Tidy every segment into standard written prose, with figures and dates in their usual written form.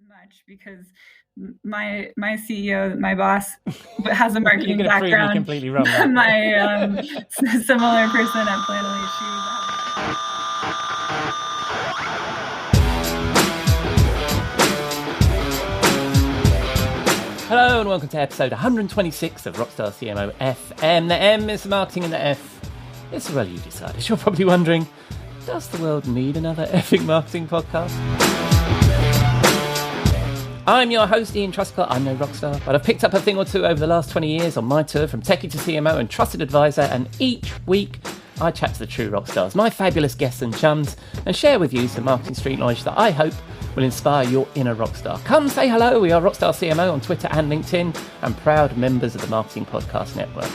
much because my CEO, my boss, has a marketing background. Prove me completely wrong. My similar person at Planoly, she was. Hello and welcome to episode 126 of Rockstar CMO FM. The M is marketing and the F is, well, you decide. As you're probably wondering, does the world need another effing marketing podcast? I'm your host, Ian Truscott. I'm no rockstar, but I've picked up a thing or two over the last 20 years on my tour from techie to CMO and trusted advisor, and each week I chat to the true rock stars, my fabulous guests and chums, and share with you some marketing street knowledge that I hope will inspire your inner rockstar. Come say hello. We are Rockstar CMO on Twitter and LinkedIn, and proud members of the Marketing Podcast Network.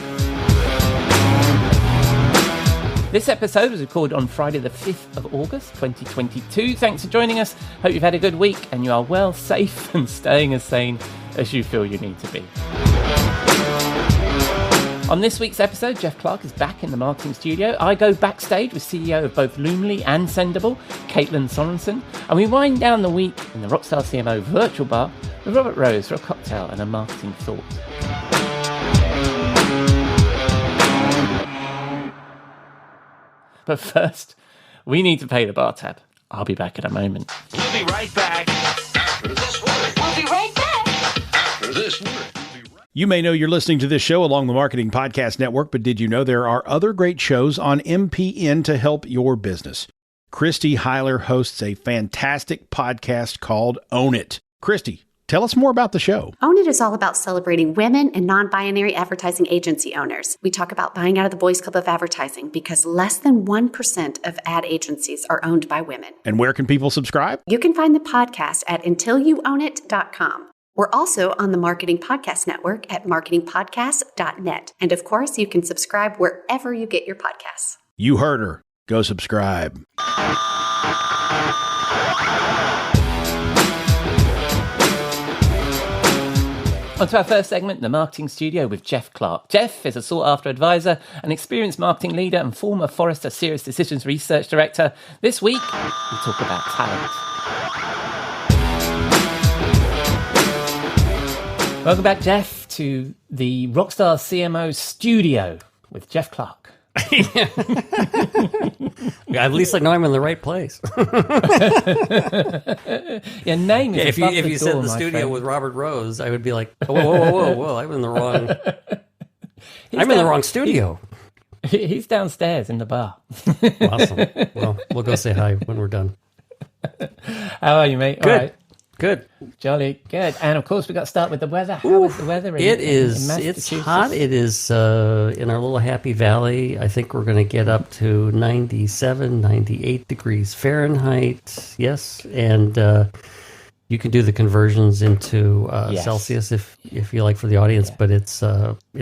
This episode was recorded on Friday the 5th of August 2022. Thanks for joining us. Hope you've had a good week and you are well, safe and staying as sane as you feel you need to be. On this week's episode, Jeff Clark is back in the marketing studio. I go backstage with CEO of both Loomly and Sendible, Katelyn Sorensen, and we wind down the week in the Rockstar CMO virtual bar with Robert Rose for a cocktail and a marketing thought. But first, we need to pay the bar tab. I'll be back in a moment. We'll be right back after this word. We'll be right back After this word. You may know you're listening to this show along the Marketing Podcast Network, but did you know there are other great shows on MPN to help your business? Christy Heiler hosts a fantastic podcast called Own It. Christy, tell us more about the show. Own It is all about celebrating women and non-binary advertising agency owners. We talk about buying out of the boys' club of advertising because less than 1% of ad agencies are owned by women. And where can people subscribe? You can find the podcast at untilyouownit.com. We're also on the Marketing Podcast Network at marketingpodcast.net. And of course, you can subscribe wherever you get your podcasts. You heard her. Go subscribe. On to our first segment, the Marketing Studio with Jeff Clark. Jeff is a sought-after advisor, an experienced marketing leader, and former Forrester Serious Decisions Research Director. This week, we talk about talent. Welcome back, Jeff, to the Rockstar CMO Studio with Jeff Clark. At least I know I'm in the right place. Your name is if you said the studio with Robert Rose, I would be like, whoa, I'm in the wrong. I'm in the wrong studio. He's downstairs in the bar. Awesome. Well, we'll go say hi when we're done. How are you, mate? Good. All right. Good. Jolly good. And of course, we got to start with the weather. How is the weather in It's Massachusetts? hot. It is in our little happy valley. I think we're going to get up to 97, 98 degrees Fahrenheit. Yes. And you can do the conversions into Celsius if you like for the audience, but it's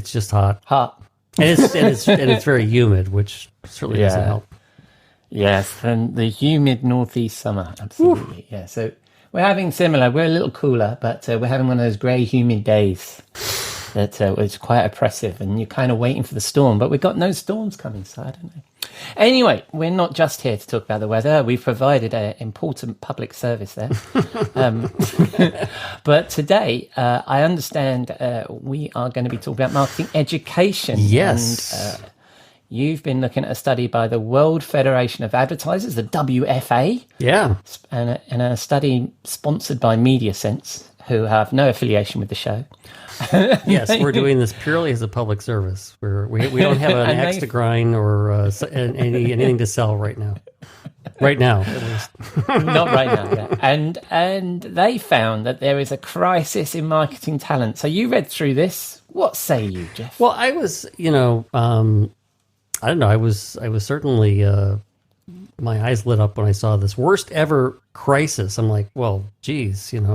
just hot. Hot. And it's very humid, which certainly doesn't help. Yes, and the humid northeast summer. Absolutely. Yeah. So we're having similar. We're a little cooler, but we're having one of those grey, humid days that was quite oppressive, and you're kind of waiting for the storm, but we've got no storms coming, so I don't know. Anyway, we're not just here to talk about the weather. We've provided an important public service there. But today, I understand we are going to be talking about marketing education. Yes. And, you've been looking at a study by the World Federation of Advertisers, the WFA. Yeah. And a study sponsored by MediaSense, who have no affiliation with the show. Yes, we're doing this purely as a public service. We don't have an axe to grind or anything to sell right now. Right now, at least. Not right now, yeah. And they found that there is a crisis in marketing talent. So you read through this. What say you, Jeff? Well, I was, I don't know. I was certainly my eyes lit up when I saw this worst ever crisis. I'm like, well, geez, Yeah.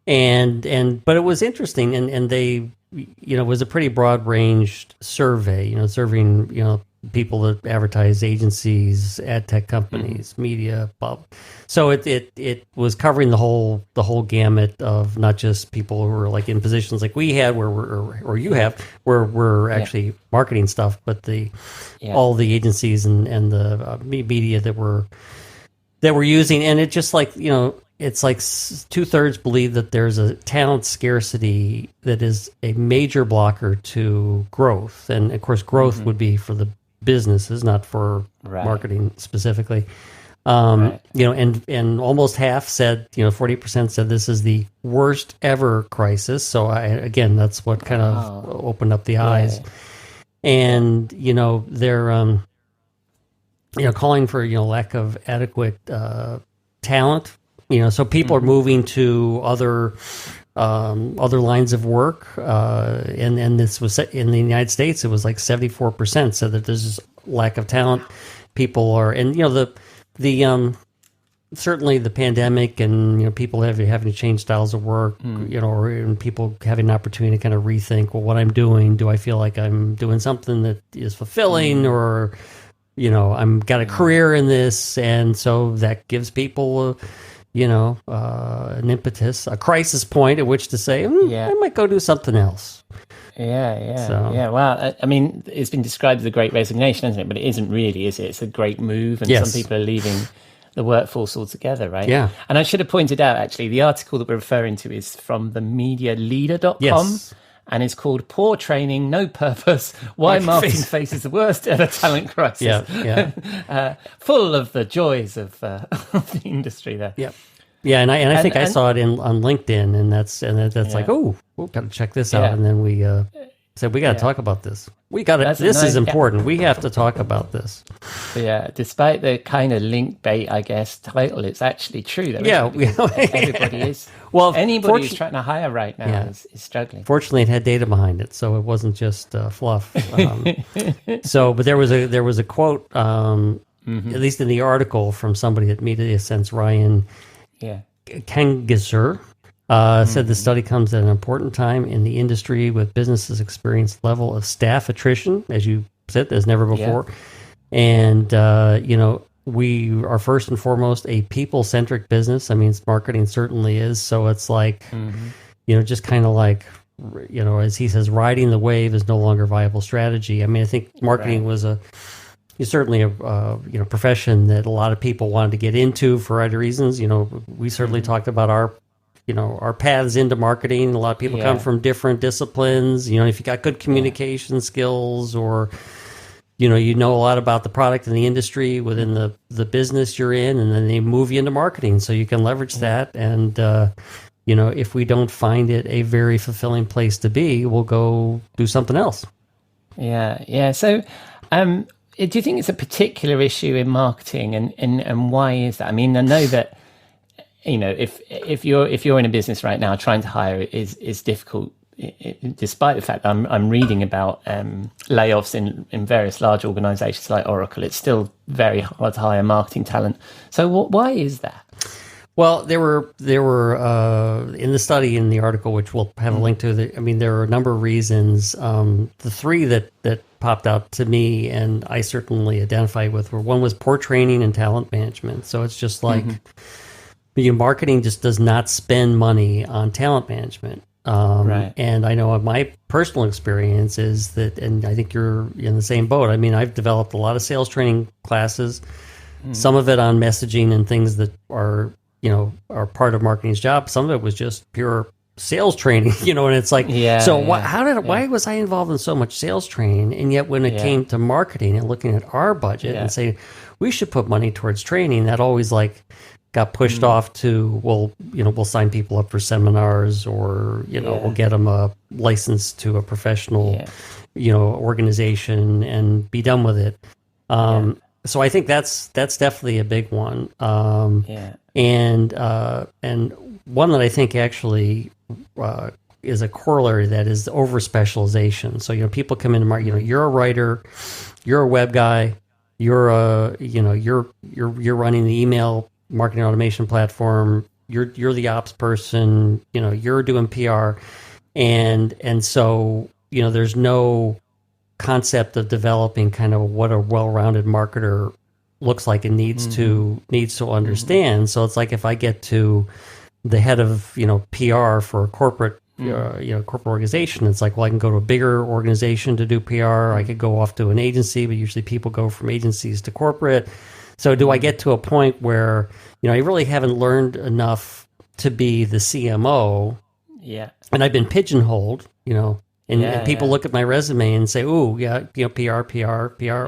But it was interesting, and they, it was a pretty broad ranged survey. Serving people that advertise agencies, ad tech companies, media. So it was covering the whole gamut of not just people who are like in positions like we had where we're actually marketing stuff, but all the agencies and the media that that we're using, and it just like, it's like 2/3 believe that there's a talent scarcity that is a major blocker to growth. And of course, growth would be for the businesses, not for marketing specifically. And almost half said, 40% said this is the worst ever crisis. So again, that's what kind of opened up the eyes. And, they're, calling for, lack of adequate talent. So people are moving to other lines of work, and this was in the United States. It was like 74% said that there's this lack of talent. People are, and the certainly the pandemic and people having to change styles of work, and people having an opportunity to kind of rethink, well, what I'm doing, do I feel like I'm doing something that is fulfilling, or I'm got a career in this, and so that gives people an impetus, a crisis point at which to say, I might go do something else. Well, I mean, it's been described as a great resignation, hasn't it? But it isn't really, is it? It's a great move, and some people are leaving the workforce altogether, right? Yeah. And I should have pointed out, actually, the article that we're referring to is from the medialeader.com. Yes. And it's called Poor Training, No Purpose, Why Marketing Faces the Worst Ever Talent Crisis. Full of the joys of the industry there. Yeah, and I think I saw it on LinkedIn, and that's like, we've got to check this out. And then we said, we got to talk about this. This is important. We have to talk about this. Yeah, despite the kind of link bait, I guess, title, it's actually true. Though, everybody is. Well, anybody who's trying to hire right now is struggling. Fortunately, it had data behind it, so it wasn't just fluff. But there was a quote, at least in the article, from somebody at Media Sense, Ryan Kangisser, said the study comes at an important time in the industry with businesses experienced level of staff attrition, as you said, as never before. And, we are first and foremost a people-centric business. I mean, marketing certainly is. So it's like, just kind of like, as he says, riding the wave is no longer a viable strategy. I mean, I think marketing was certainly a profession that a lot of people wanted to get into for other reasons. We certainly talked about our paths into marketing. A lot of people come from different disciplines. If you got good communication skills, or you know a lot about the product and the industry within the business you're in, and then they move you into marketing, so you can leverage that. And if we don't find it a very fulfilling place to be, we'll go do something else. So do you think it's a particular issue in marketing, and why is that? I mean, I know that if you're in a business right now, trying to hire is difficult, despite the fact that I'm reading about layoffs in various large organizations like Oracle. It's still very hard to hire marketing talent. So why is that? Well, there were in the study, in the article, which we'll have a link to. There are a number of reasons. The three that popped out to me, and I certainly identify with, were, one was poor training and talent management. So it's just like marketing just does not spend money on talent management. And I know my personal experience is that, and I think you're in the same boat. I mean, I've developed a lot of sales training classes, some of it on messaging and things that are part of marketing's job. Some of it was just pure sales training, and it's like, why was I involved in so much sales training? And yet when it came to marketing and looking at our budget and saying, we should put money towards training, that always got pushed off to, we'll sign people up for seminars, or, we'll get them a license to a professional, organization and be done with it. So I think that's definitely a big one. And one that I think actually is a corollary, that is over specialization. So people come into marketing. You're a writer, you're a web guy, you're you're running the email marketing automation platform. You're the ops person. You're doing PR, and so there's no concept of developing kind of what a well-rounded marketer looks like and needs to understand. So it's like, if I get to the head of PR for a corporate corporate organization, it's like, well, I can go to a bigger organization to do PR. I could go off to an agency, but usually people go from agencies to corporate. So do I get to a point where, I really haven't learned enough to be the CMO, and I've been pigeonholed, and people look at my resume and say, "Oh, yeah, PR,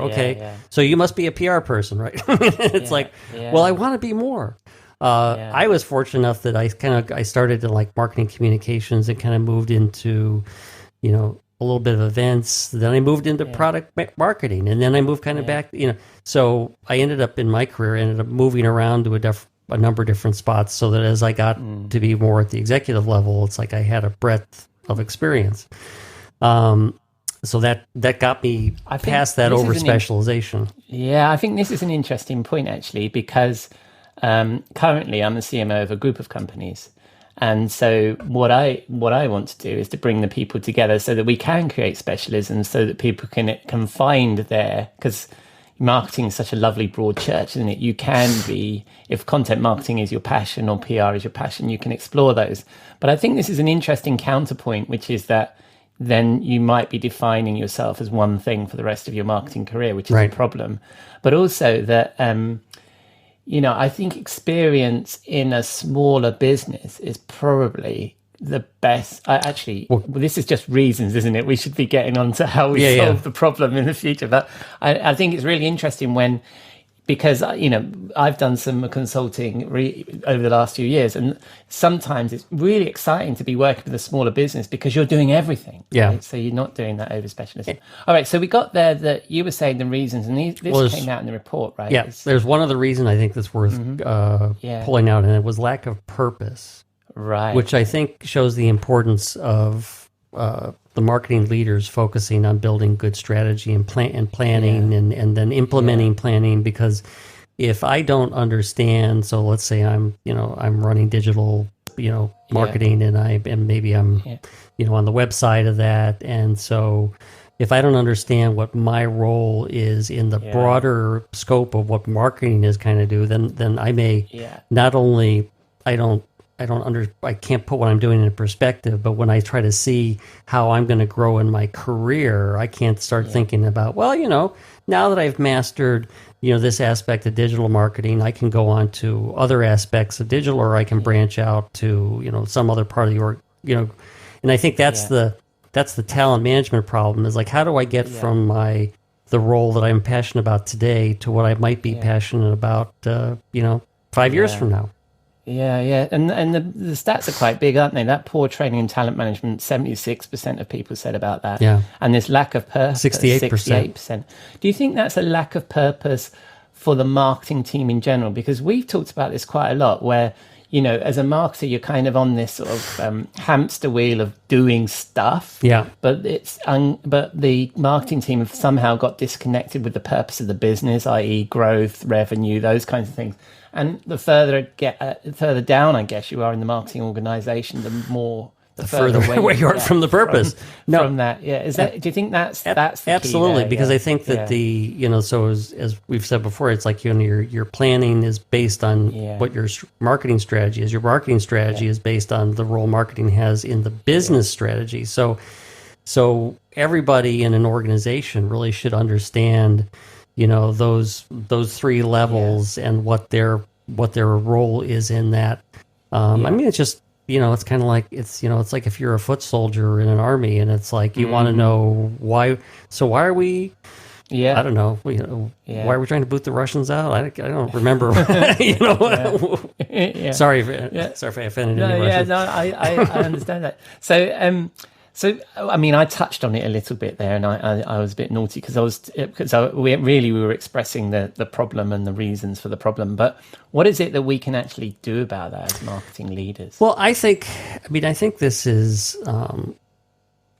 okay, so you must be a PR person, right?" It's well, I want to be more. I was fortunate enough that I started in like marketing communications and kind of moved into, a little bit of events. Then I moved into product marketing, and then I moved kind of back, So I ended up in my career, moving around to a number of different spots, so that as I got to be more at the executive level, it's like I had a breadth of experience. So that got me past that over specialization. I think this is an interesting point actually, because currently I'm the CMO of a group of companies. And so what I want to do is to bring the people together so that we can create specialisms, so that people can find their, because marketing is such a lovely broad church, isn't it? You can be, if content marketing is your passion or PR is your passion, you can explore those. But I think this is an interesting counterpoint, which is that then you might be defining yourself as one thing for the rest of your marketing career, which is a problem. But also that, I think experience in a smaller business is probably the best. This is just reasons, isn't it? We should be getting on to how we solve the problem in the future. But I think it's really interesting because I've done some consulting over the last few years, and sometimes it's really exciting to be working with a smaller business because you're doing everything. Right? So you're not doing that over specialism. All right, so we got there that you were saying the reasons, and this came out in the report, right? Yeah, there's one other reason I think that's worth pulling out, and it was lack of purpose. Right. Which I think shows the importance of the marketing leaders focusing on building good strategy and planning and then implementing planning. Because if I don't understand, so let's say I'm running digital, marketing, and I'm on the website of that. And so if I don't understand what my role is in the broader scope of what marketing is kind of do, then I may not only, I can't put what I'm doing in perspective, but when I try to see how I'm going to grow in my career, I can't start thinking about, now that I've mastered, this aspect of digital marketing, I can go on to other aspects of digital, or I can branch out to, some other part of the org, and I think that's the talent management problem, is like, how do I get from the role that I'm passionate about today to what I might be passionate about, 5 years from now? Yeah. And the stats are quite big, aren't they? That poor training in talent management, 76% of people said about that. Yeah. And this lack of purpose, 68%. Do you think that's a lack of purpose for the marketing team in general? Because we've talked about this quite a lot, where, as a marketer, you're kind of on this sort of hamster wheel of doing stuff. Yeah. But but the marketing team have somehow got disconnected with the purpose of the business, i.e. growth, revenue, those kinds of things. And the further down, I guess, you are in the marketing organization, the further away you are from the purpose. From that, Is that? Do you think that's the absolutely? Key there? Because I think that so as we've said before, it's like your planning is based on what your marketing strategy is. Your marketing strategy is based on the role marketing has in the business strategy. So everybody in an organization really should understand, those three levels and what their role is in that. I mean, it's just, it's kind of like, it's like if you're a foot soldier in an army, and it's like, you want to know why. So why are we, I don't know, why are we trying to boot the Russians out? I don't remember, Sorry if I offended any Russians. I understand that. So, I mean, I touched on it a little bit there, and I was a bit naughty because we were expressing the problem and the reasons for the problem. But what is it that we can actually do about that as marketing leaders? Well, I think this is,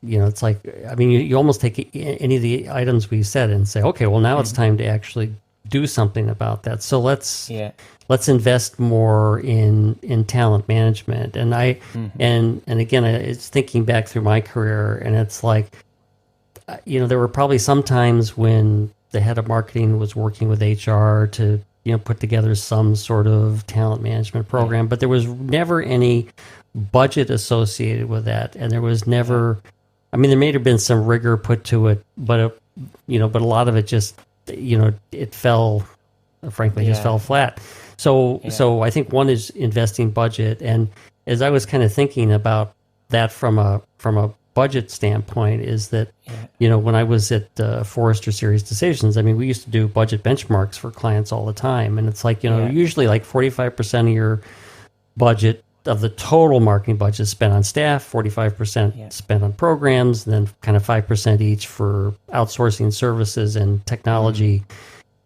it's like, you almost take any of the items we said and say, okay, well, now it's time to actually do something about that. So let's invest more in talent management. And and again, it's thinking back through my career, and it's like, there were probably some times when the head of marketing was working with HR to, put together some sort of talent management program, but there was never any budget associated with that. And there was never, there may have been some rigor put to it, but a lot of it just, it fell frankly just fell flat. So I think one is investing budget, and as I was kind of thinking about that from a budget standpoint, is that when I was at Forrester Series Decisions, I mean, we used to do budget benchmarks for clients all the time, and it's like usually like 45% of your budget of the total marketing budget is spent on staff, 45% spent on programs, and then kind of 5% each for outsourcing services and technology.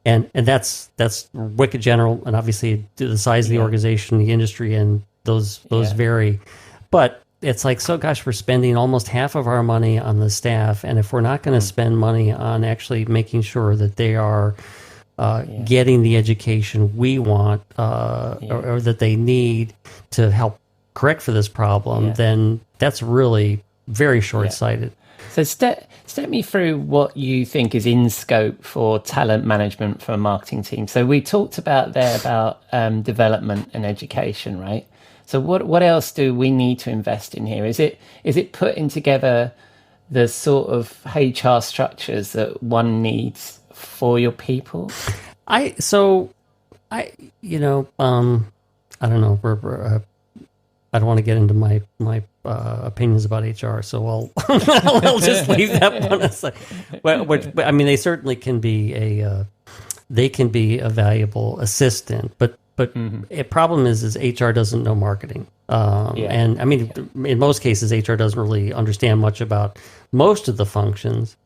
And that's wicked general, and obviously the size of the organization, the industry, and those vary. But it's like, so gosh, we're spending almost half of our money on the staff, and if we're not going to spend money on actually making sure that they are getting the education we want or that they need to help correct for this problem, then that's really very short-sighted. So step me through what you think is in scope for talent management for a marketing team. So we talked about development and education, right? So what else do we need to invest in here? Is it putting together the sort of HR structures that one needs for your people? I don't know. I don't want to get into my opinions about HR, so I'll just leave that one aside. But I mean, they certainly can be a valuable assistant, but a problem is HR doesn't know marketing, and I mean, in most cases, HR doesn't really understand much about most of the functions.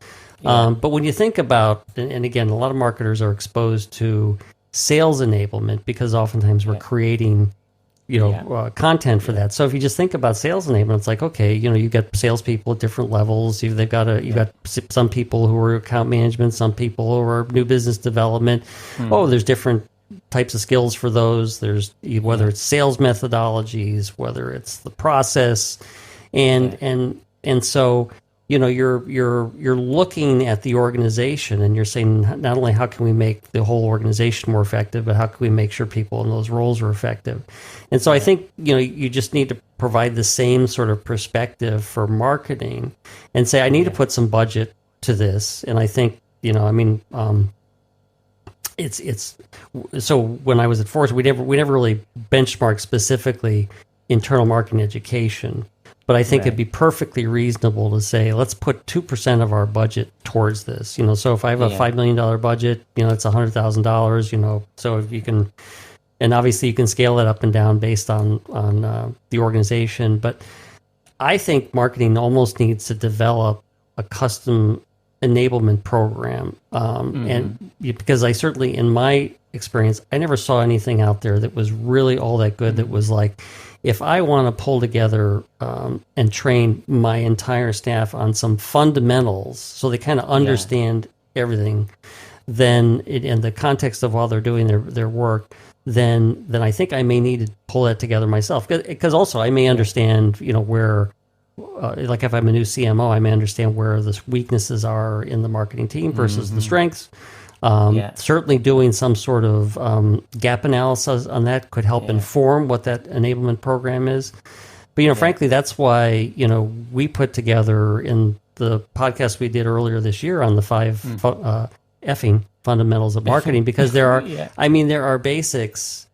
But when you think about, and again, a lot of marketers are exposed to sales enablement because oftentimes we're creating content for that. So if you just think about sales enablement, it's like, okay, you've got salespeople at different levels. You've got some people who are account management, some people who are new business development. There's different types of skills for those. There's whether it's sales methodologies, whether it's the process, and so you're looking at the organization and you're saying, not only how can we make the whole organization more effective, but how can we make sure people in those roles are effective? And so I think, you just need to provide the same sort of perspective for marketing and say, I need to put some budget to this. And I think, it's so when I was at Forrester, we never really benchmarked specifically internal marketing education. But I think it'd be perfectly reasonable to say, let's put 2% of our budget towards this. So if I have a $5 million budget, it's $100,000. So if you can, and obviously you can scale that up and down based on the organization. But I think marketing almost needs to develop a custom enablement program, and because I certainly, in my experience, I never saw anything out there that was really all that good. That was like, if I want to pull together and train my entire staff on some fundamentals so they kind of understand everything, then in the context of while they're doing their work, then I think I may need to pull that together myself. Because also I may understand, where, like if I'm a new CMO, I may understand where the weaknesses are in the marketing team versus the strengths. Certainly doing some sort of gap analysis on that could help inform what that enablement program is. But, frankly, that's why, we put together in the podcast we did earlier this year on the 5 effing fundamentals of marketing, because there are, there are basics,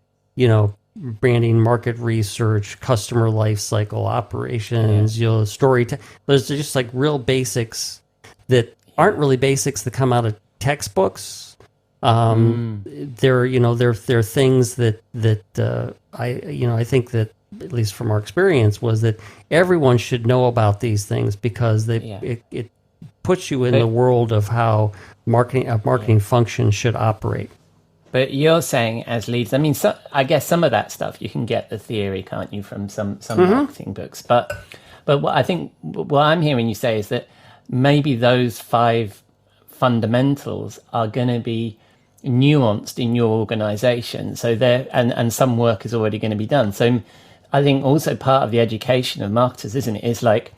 branding, market research, customer life cycle, operations, storytelling. There's just like real basics that aren't really basics that come out of textbooks. There are things that I think that, at least from our experience, was that everyone should know about these things because it puts you in the world of how marketing function should operate. But you're saying as leads, I guess some of that stuff you can get the theory, can't you, from some marketing books? But what I think what I'm hearing you say is that maybe those 5 fundamentals are going to be nuanced in your organization. So and some work is already going to be done. So I think also part of the education of marketers, isn't it,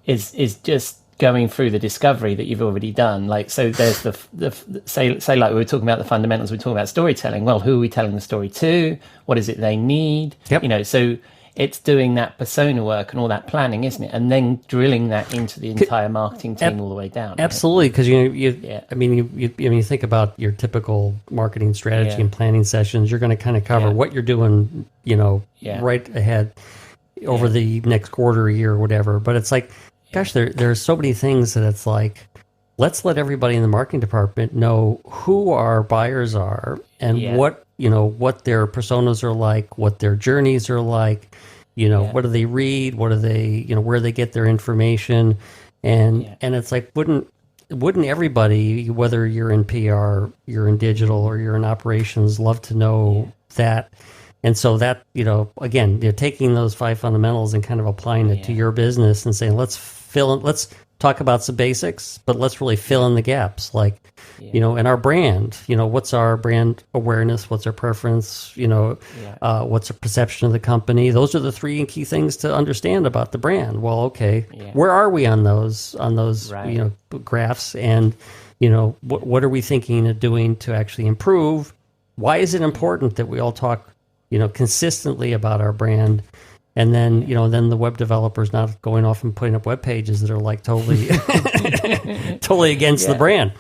is just going through the discovery that you've already done. Like, so there's the say like we were talking about the fundamentals, we're talking about storytelling. Well, who are we telling the story to? What is it they need? Yep. So it's doing that persona work and all that planning, isn't it? And then drilling that into the entire marketing team all the way down. Absolutely, because you think about your typical marketing strategy and planning sessions. You're going to kind of cover what you're doing, right ahead over the next quarter, year, or whatever. But it's like, gosh, there are so many things that it's like, let's let everybody in the marketing department know who our buyers are and what their personas are like, what their journeys are like, what do they read, what do they, where they get their information, and it's like, wouldn't everybody, whether you're in PR, you're in digital, or you're in operations, love to know that? And so that, again, taking those 5 fundamentals and kind of applying it to your business and saying, let's talk about some basics, but let's really fill in the gaps. Like, in our brand, what's our brand awareness? What's our preference? What's our perception of the company? Those are the 3 key things to understand about the brand. Well, okay, where are we on those, graphs? And, what are we thinking of doing to actually improve? Why is it important that we all talk, consistently about our brand? And then, then the web developer's not going off and putting up web pages that are like totally, totally against the brand.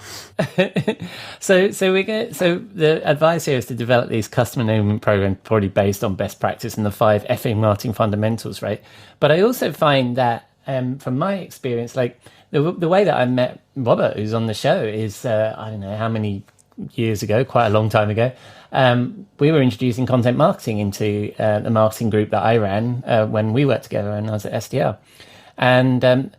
So the advice here is to develop these customer enablement programs probably based on best practice and the 5 effing marketing fundamentals, right? But I also find that, from my experience, like the way that I met Robert, who's on the show, is I don't know how many years ago, quite a long time ago. We were introducing content marketing into the marketing group that I ran when we worked together and I was at SDR. And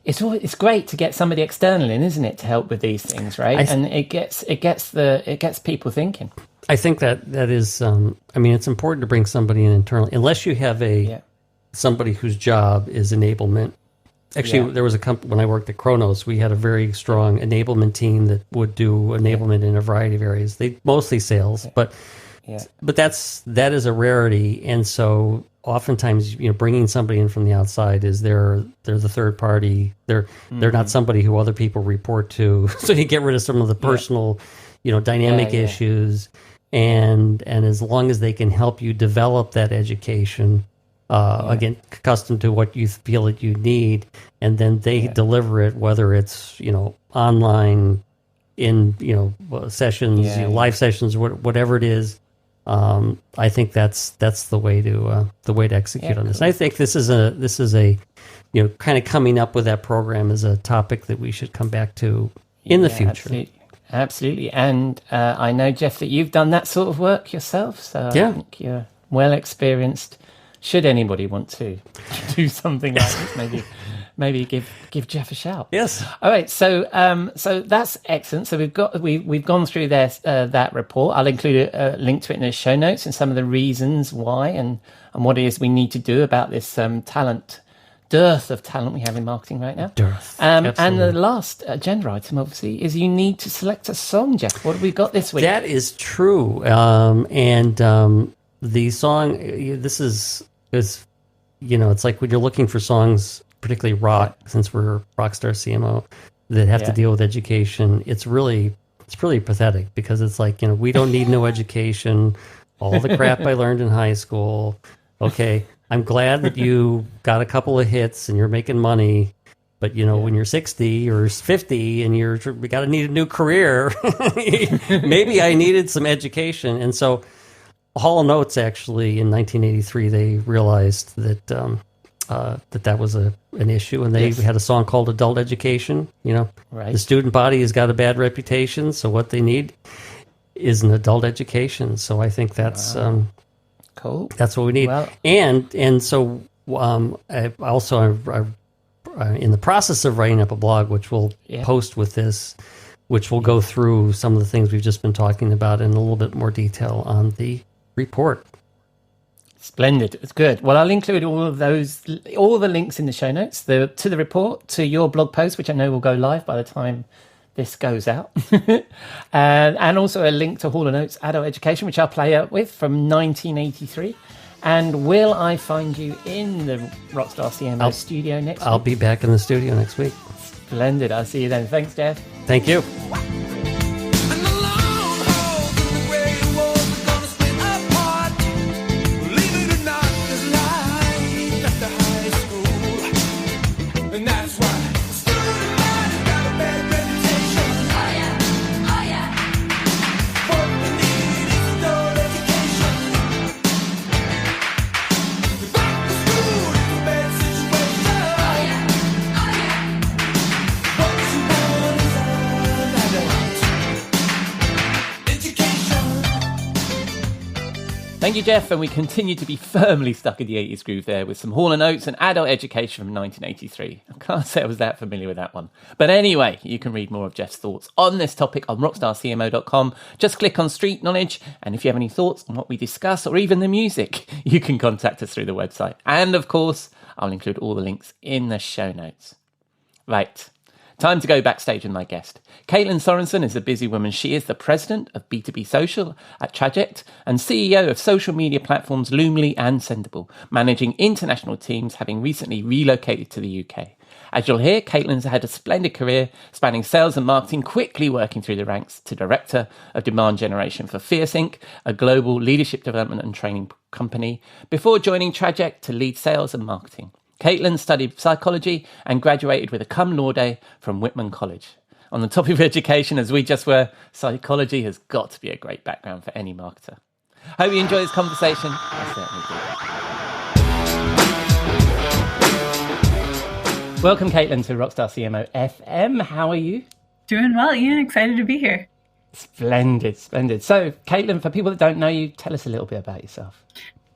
it's great to get somebody external in, isn't it, to help with these things, right? And it gets people thinking. I think that is, it's important to bring somebody in internally, unless you have somebody whose job is enablement. Actually, there was a company, when I worked at Kronos, we had a very strong enablement team that would do enablement in a variety of areas. They mostly sales, but that is a rarity. And so oftentimes, bringing somebody in from the outside is they're the third party. They're not somebody who other people report to. So you get rid of some of the personal, dynamic issues. And as long as they can help you develop that education, again, accustomed to what you feel that you need, and then they deliver it, whether it's online, in sessions, live sessions, whatever it is. I think that's the way to execute on this. And I think this is a kind of coming up with that program is a topic that we should come back to in the future. Absolutely. And I know, Jeff, that you've done that sort of work yourself, so I think you're well experienced. Should anybody want to do something like this, maybe give Jeff a shout. Yes. All right. So that's excellent. So we've gone through that report. I'll include a link to it in the show notes and some of the reasons why and what it is we need to do about this dearth of talent we have in marketing right now. And the last agenda item, obviously, is you need to select a song, Jeff. What have we got this week? That is true. The song, this is it's like when you're looking for songs, particularly rock, since we're Rockstar CMO, that have to deal with education. It's pretty pathetic, because it's like, we don't need no education. All the crap I learned in high school. Okay, I'm glad that you got a couple of hits and you're making money. But, when you're 60 or 50 and you got to need a new career, maybe I needed some education. And so Hall & Oates, actually, in 1983, they realized that that was an issue, and they had a song called Adult Education. The student body has got a bad reputation, so what they need is an adult education. So I think that's cool. That's what we need. Well, and so I also in the process of writing up a blog, which we'll post with this, which will go through some of the things we've just been talking about in a little bit more detail on the report. Splendid. It's good. Well, I'll include all the links in the show notes, to the report, to your blog post, which I know will go live by the time this goes out, and also a link to Hall & Oates Adult Education, which I'll play out with, from 1983. And will I find you in the Rockstar CMO studio next week? I'll be back in the studio next week. Splendid. I'll see you then. Thanks, Jeff. Thank you. Thank you, Jeff. And we continue to be firmly stuck in the 80s groove there with some Hall & Oates and Adult Education from 1983. I can't say I was that familiar with that one. But anyway, you can read more of Jeff's thoughts on this topic on rockstarcmo.com. Just click on Street Knowledge. And if you have any thoughts on what we discuss or even the music, you can contact us through the website. And of course, I'll include all the links in the show notes. Right. Time to go backstage with my guest. Katelyn Sorensen is a busy woman. She is the president of B2B Social at Traject and CEO of social media platforms Loomly and Sendible, managing international teams, having recently relocated to the UK. As you'll hear, Katelyn's had a splendid career spanning sales and marketing, quickly working through the ranks to director of demand generation for Fierce Inc., a global leadership development and training company, before joining Traject to lead sales and marketing. Katelyn studied psychology and graduated with a cum laude from Whitman College. On the topic of education, as we just were, psychology has got to be a great background for any marketer. Hope you enjoy this conversation. I certainly do. Welcome, Katelyn, to Rockstar CMO FM. How are you? Doing well, Ian. Excited to be here. Splendid, splendid. So, Katelyn, for people that don't know you, tell us a little bit about yourself.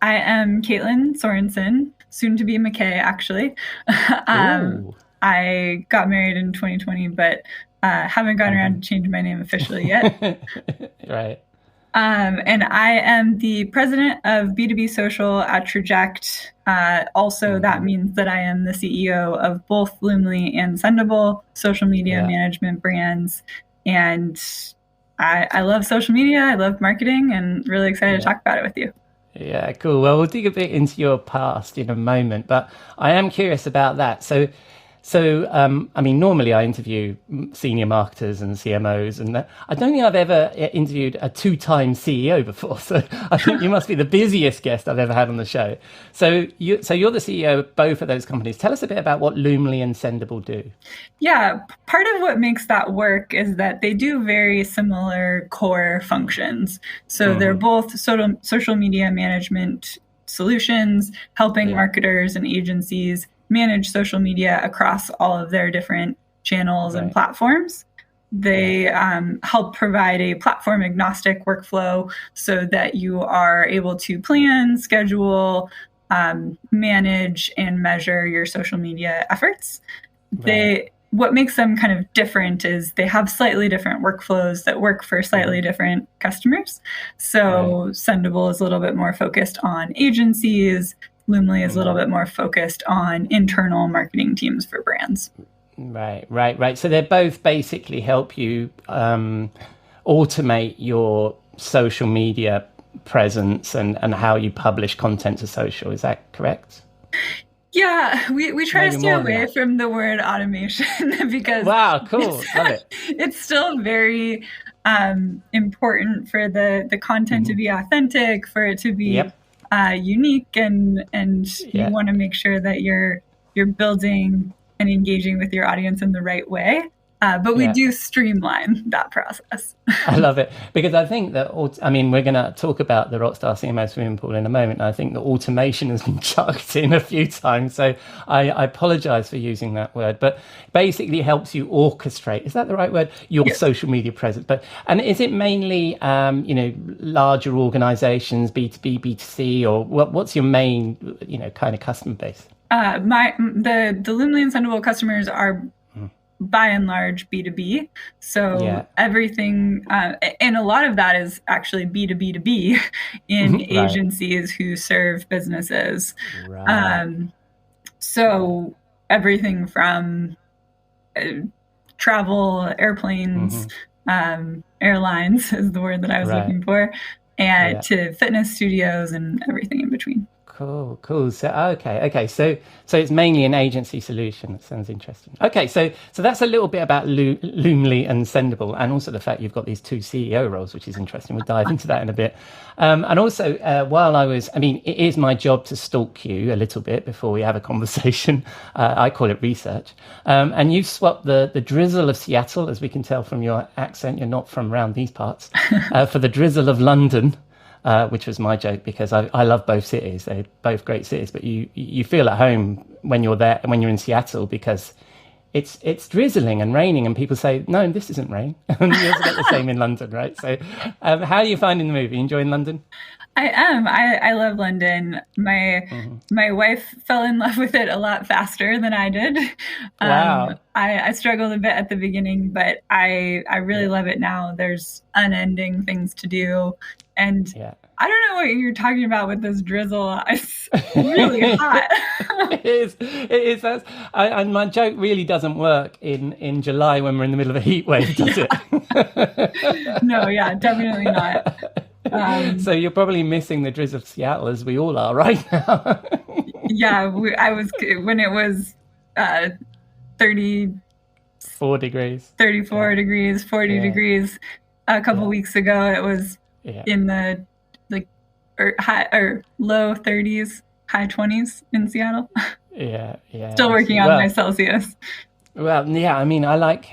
I am Katelyn Sorensen, soon to be McKay, actually. I got married in 2020, but haven't gotten around to change my name officially yet. Right. And I am the president of B2B Social at Traject. Also, that means that I am the CEO of both Loomly and Sendible social media management brands. And I love social media. I love marketing, and really excited to talk about it with you. Yeah, cool. Well, we'll dig a bit into your past in a moment, but I am curious about that. So, I mean, normally I interview senior marketers and CMOs, and I don't think I've ever interviewed a two-time CEO before. So I think you must be the busiest guest I've ever had on the show. So you're the CEO of both of those companies. Tell us a bit about what Loomly and Sendible do. Yeah, part of what makes that work is that they do very similar core functions. So they're both social media management solutions, helping marketers and agencies manage social media across all of their different channels and platforms. They help provide a platform agnostic workflow so that you are able to plan, schedule, manage, and measure your social media efforts. What makes them kind of different is they have slightly different workflows that work for slightly different customers. So Sendible is a little bit more focused on agencies. Loomly is a little bit more focused on internal marketing teams for brands. Right. So they both basically help you automate your social media presence and how you publish content to social. Is that correct? Yeah, we try to stay away from the word automation because wow, cool, love it. It's still very important for the content to be authentic, for it to be unique, and you want to make sure that you're building and engaging with your audience in the right way. But we do streamline that process. I love it, because I think that, we're going to talk about the Rockstar CMO swimming pool in a moment. And I think that automation has been chucked in a few times. So I apologize for using that word, but basically helps you orchestrate. Is that the right word? Your social media presence. And is it mainly, larger organizations, B2B, B2C, or what's your main, kind of customer base? The Loomly and Sendible customers are by and large B2B. So everything, and a lot of that is actually B2B2B in agencies who serve businesses. So everything from travel, airplanes, airlines is the word that I was looking for, and to fitness studios and everything in between. Cool. So okay. So it's mainly an agency solution. That sounds interesting. Okay, so that's a little bit about Loomly and Sendible, and also the fact you've got these two CEO roles, which is interesting. We'll dive into that in a bit. And also, it is my job to stalk you a little bit before we have a conversation. I call it research. And you've swapped the drizzle of Seattle, as we can tell from your accent. You're not from around these parts, for the drizzle of London. Which was my joke, because I love both cities. They're both great cities, but you feel at home when you're there, when you're in Seattle, because it's drizzling and raining, and people say, no, this isn't rain. And you also get the same in London, right? So how are you finding the move? Are you enjoying London? I am. I love London. My wife fell in love with it a lot faster than I did. Wow. I struggled a bit at the beginning, but I really love it now. There's unending things to do, and I don't know what you're talking about with this drizzle. It's really hot. It is. It is. And my joke really doesn't work in July when we're in the middle of a heat wave, does it? No, yeah, definitely not. So you're probably missing the drizzle of Seattle, as we all are right now. Yeah, I was when it was 34 degrees, 40 degrees a couple weeks ago. It was in the low 30s, high 20s in Seattle. Yeah. Still working on my Celsius. Well, yeah, I mean, I like,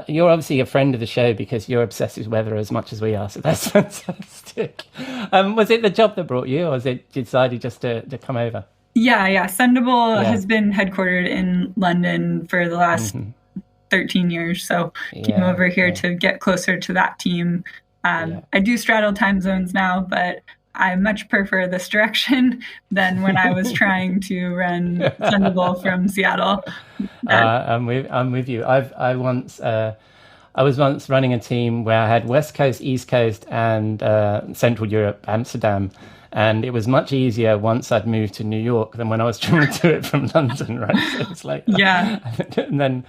you're obviously a friend of the show because you're obsessed with weather as much as we are, so that's fantastic. Was it the job that brought you, or was it you decided just to come over? Yeah. Sendible has been headquartered in London for the last 13 years, so came over here to get closer to that team. I do straddle time zones now, but I much prefer this direction than when I was trying to run Sendible from Seattle. I'm with you. I was once running a team where I had West Coast, East Coast, and Central Europe, Amsterdam, and it was much easier once I'd moved to New York than when I was trying to do it from London, right? So it's like, and then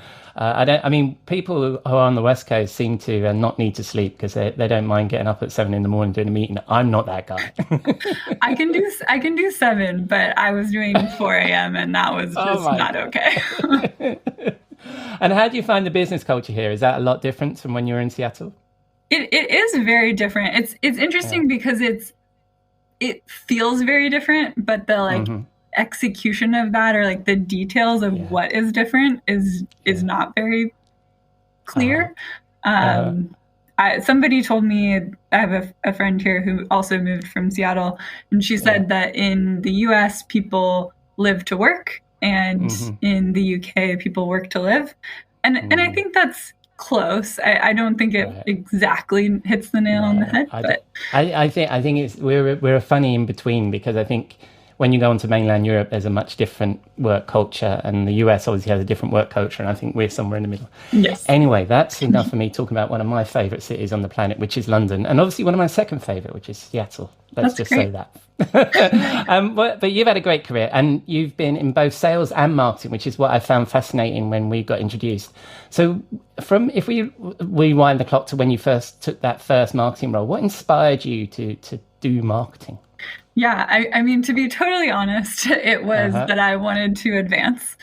people who are on the West Coast seem to not need to sleep because they don't mind getting up at 7 a.m. doing a meeting. I'm not that guy. I can do 7, but I was doing 4 a.m. and that was just not okay. And how do you find the business culture here? Is that a lot different from when you were in Seattle? It is very different. It's interesting because it feels very different, but the execution of that, or like the details of what is different is not very clear. Somebody told me, I have a friend here who also moved from Seattle, and she said that in the US people live to work, and in the UK people work to live, and I think that's close. I don't think it exactly hits the nail on the head, but I think it's we're a funny in between, because I think when you go onto mainland Europe, there's a much different work culture, and the US obviously has a different work culture, and I think we're somewhere in the middle. Yes. Anyway, that's enough for me talking about one of my favourite cities on the planet, which is London, and obviously one of my second favourite, which is Seattle. Let's just say that. But you've had a great career, and you've been in both sales and marketing, which is what I found fascinating when we got introduced. So if we rewind the clock to when you first took that first marketing role, what inspired you to do marketing? Yeah, I mean, to be totally honest, it was that I wanted to advance.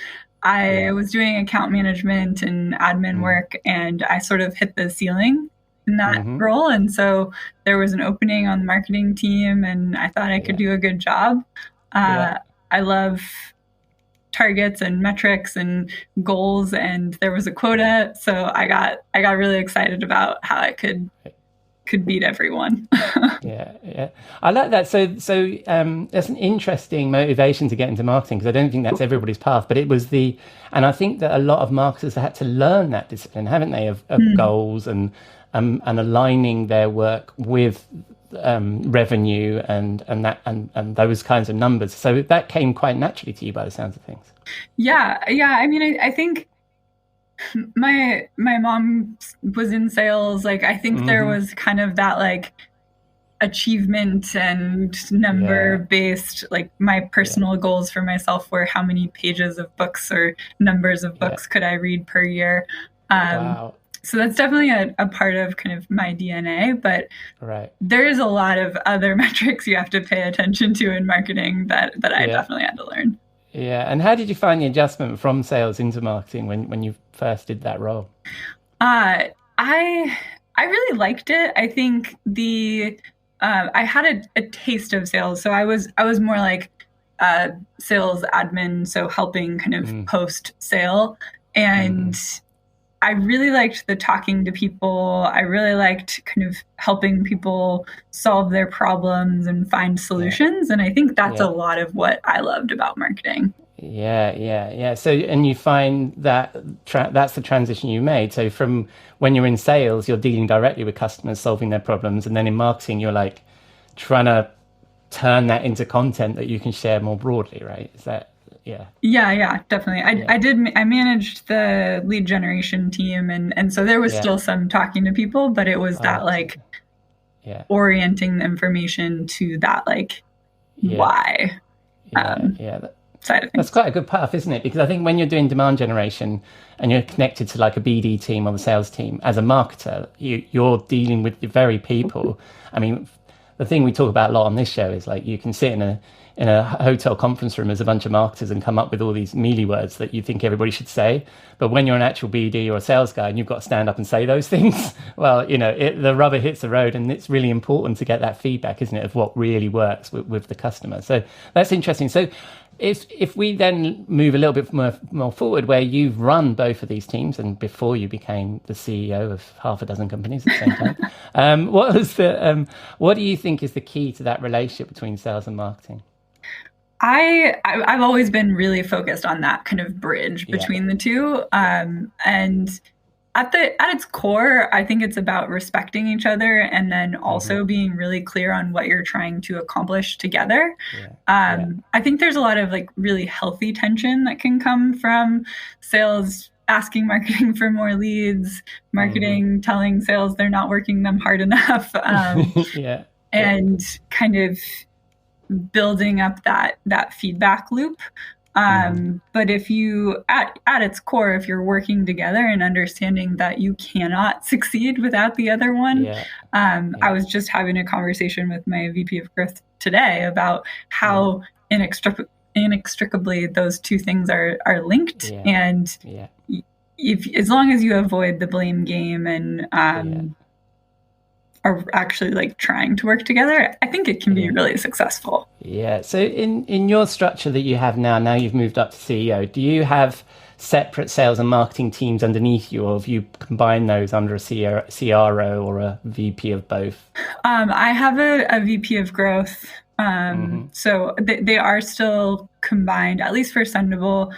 I was doing account management and admin work, and I sort of hit the ceiling in that role. And so there was an opening on the marketing team, and I thought I could do a good job. I love targets and metrics and goals, and there was a quota. So I got really excited about how I could beat everyone. Yeah. I like that. So that's an interesting motivation to get into marketing, because I don't think that's everybody's path, but it was and I think that a lot of marketers had to learn that discipline, haven't they, of goals and aligning their work with revenue and those kinds of numbers. So that came quite naturally to you by the sounds of things. Yeah. I mean, I think my mom was in sales. Like, I think there was kind of that like achievement and number based, like my personal goals for myself were how many pages of books or numbers of books could I read per year. So that's definitely a part of kind of my DNA, but there is a lot of other metrics you have to pay attention to in marketing that I definitely had to learn. Yeah. And how did you find the adjustment from sales into marketing when you first did that role? I really liked it. I think I had a taste of sales. So I was more like sales admin, so helping kind of post sale. And I really liked the talking to people. I really liked kind of helping people solve their problems and find solutions. And I think that's a lot of what I loved about marketing. Yeah. So, and you find that that's the transition you made. So from when you're in sales, you're dealing directly with customers, solving their problems. And then in marketing, you're like trying to turn that into content that you can share more broadly, right? Is that, yeah. Yeah, definitely. I managed the lead generation team, and so there was still some talking to people, but it was that like orienting the information to that like why side of things. That's quite a good path, isn't it? Because I think when you're doing demand generation and you're connected to like a BD team or the sales team, as a marketer, you're dealing with the very people. I mean, the thing we talk about a lot on this show is like you can sit in a hotel conference room as a bunch of marketers and come up with all these mealy words that you think everybody should say. But when you're an actual BD or a sales guy and you've got to stand up and say those things, well, the rubber hits the road, and it's really important to get that feedback, isn't it, of what really works with the customer. So that's interesting. So if we then move a little bit more forward, where you've run both of these teams and before you became the CEO of half a dozen companies at the same time, what do you think is the key to that relationship between sales and marketing? I've always been really focused on that kind of bridge between the two. And at its core, I think it's about respecting each other and then also being really clear on what you're trying to accomplish together. I think there's a lot of like really healthy tension that can come from sales asking marketing for more leads, marketing telling sales they're not working them hard enough, and kind of building up that feedback loop. But if you, at its core, if you're working together and understanding that you cannot succeed without the other one, I was just having a conversation with my VP of growth today about how inextricably those two things are linked. And if as long as you avoid the blame game and are actually like trying to work together, I think it can be really successful. Yeah. So in your structure that you have now you've moved up to CEO, do you have separate sales and marketing teams underneath you, or have you combined those under a CRO or a VP of both? I have a VP of growth. So they are still combined, at least for Sendible.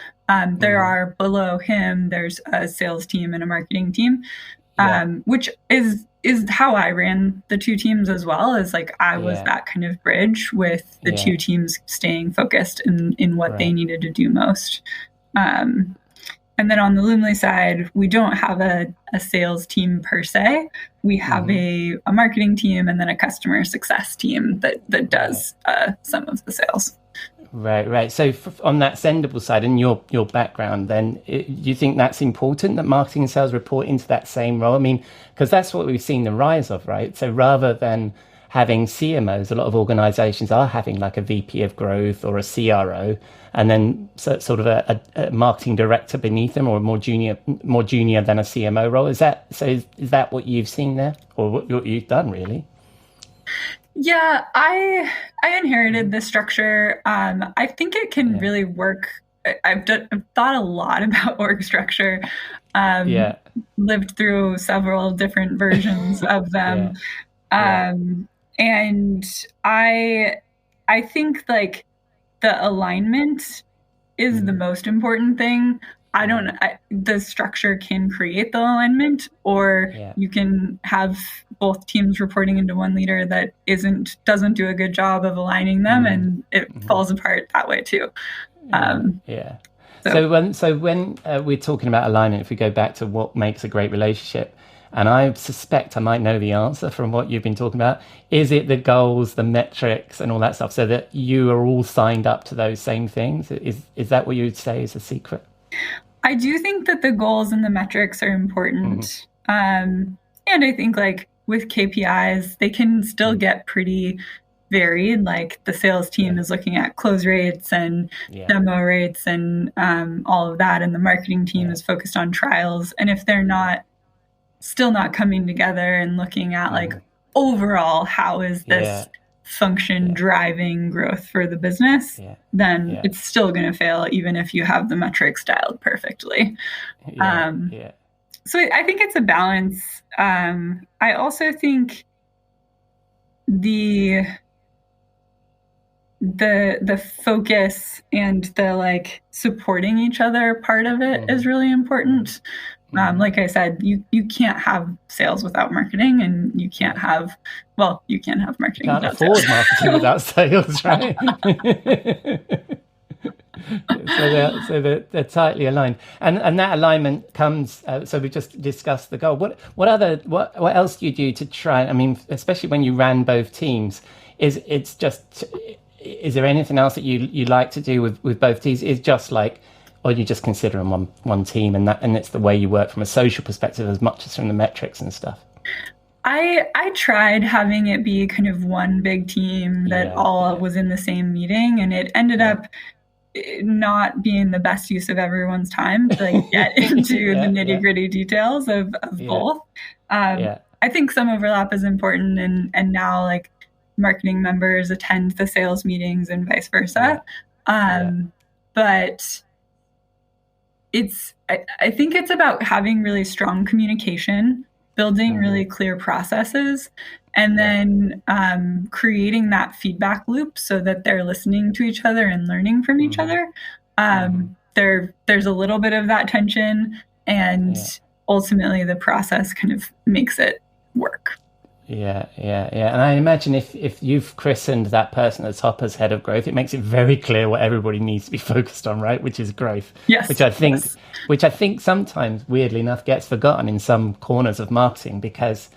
There are below him, there's a sales team and a marketing team, which is how I ran the two teams as well. Is like I was that kind of bridge with the two teams staying focused in what they needed to do most. And then on the Loomly side, we don't have a sales team per se. We have a marketing team and then a customer success team that does some of the sales. Right. So on that Sendible side and your background, then do you think that's important that marketing and sales report into that same role? I mean, because that's what we've seen the rise of, right? So rather than having CMOs, a lot of organizations are having like a VP of growth or a CRO, and then sort of a marketing director beneath them, or a more junior than a CMO role. Is that what you've seen there, or what you've done really? Yeah, I inherited this structure. I think it can really work. I've thought a lot about org structure. Lived through several different versions of them. And I think like the alignment is the most important thing. The structure can create the alignment, or you can have both teams reporting into one leader that doesn't do a good job of aligning them, and it falls apart that way too. So when we're talking about alignment, if we go back to what makes a great relationship, and I suspect I might know the answer from what you've been talking about, is it the goals, the metrics, and all that stuff, so that you are all signed up to those same things? Is that what you would say is the secret? I do think that the goals and the metrics are important. And I think like with KPIs, they can still get pretty varied. Like the sales team is looking at close rates and demo rates and all of that. And the marketing team is focused on trials. And if they're still not coming together and looking at like overall, how is this function driving growth for the business, then it's still going to fail, even if you have the metrics dialed perfectly. So I think it's a balance. I also think the focus and the like supporting each other part of it is really important. Like I said, you can't have sales without marketing, and you can't have marketing Can't without afford sales. marketing without sales, right? So they're tightly aligned, and that alignment comes. So we just discussed the goal. What else do you do to try? I mean, especially when you ran both teams, is there anything else that you like to do with both teams? Is just like, or you just consider them one team, and it's the way you work from a social perspective as much as from the metrics and stuff? I tried having it be kind of one big team that all was in the same meeting, and it ended up not being the best use of everyone's time to like get into the nitty-gritty details of both. I think some overlap is important, and now like marketing members attend the sales meetings and vice versa. But I think it's about having really strong communication, building really clear processes, and then creating that feedback loop so that they're listening to each other and learning from each other. There's a little bit of that tension, and ultimately the process kind of makes it work. Yeah. And I imagine if you've christened that person at the top as head of growth, it makes it very clear what everybody needs to be focused on, right? Which is growth. Yes. Which I think sometimes, weirdly enough, gets forgotten in some corners of marketing, because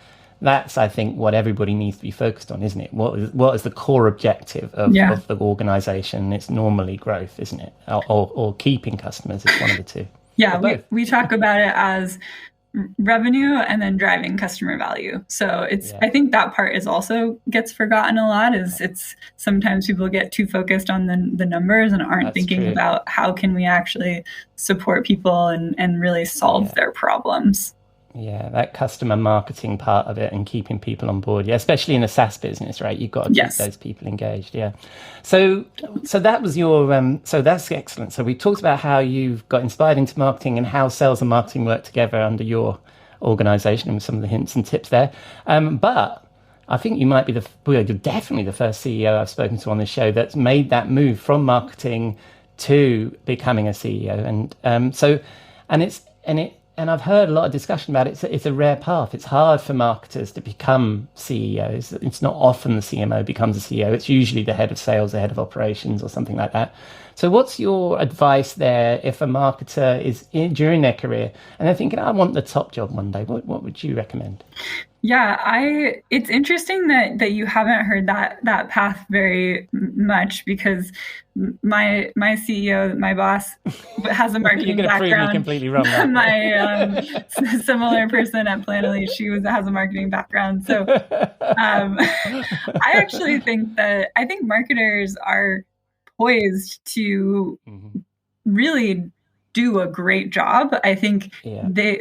that's, I think, what everybody needs to be focused on, isn't it? What is the core objective of the organization? It's normally growth, isn't it? Or keeping customers. It's one of the two. Yeah, we talk about it as revenue and then driving customer value. So I think that part is also gets forgotten a lot. It's sometimes people get too focused on the numbers and aren't thinking about how can we actually support people and really solve their problems. Yeah, that customer marketing part of it and keeping people on board. Yeah, especially in a SaaS business, right? You've got to keep those people engaged. Yeah. So that was your, so that's excellent. So we talked about how you've got inspired into marketing and how sales and marketing work together under your organization, and some of the hints and tips there. But I think you might be you're definitely the first CEO I've spoken to on this show that's made that move from marketing to becoming a CEO. And I've heard a lot of discussion about it. It's a rare path. It's hard for marketers to become CEOs. It's not often the CMO becomes a CEO. It's usually the head of sales, the head of operations, or something like that. So what's your advice there if a marketer is during their career and they're thinking, I want the top job one day? What would you recommend? Yeah, it's interesting that you haven't heard that path very much, because my CEO, my boss, has a marketing You're going to prove me completely wrong. Right? My similar person at Planoly, she has a marketing background. So I actually think marketers are poised to really do a great job. I think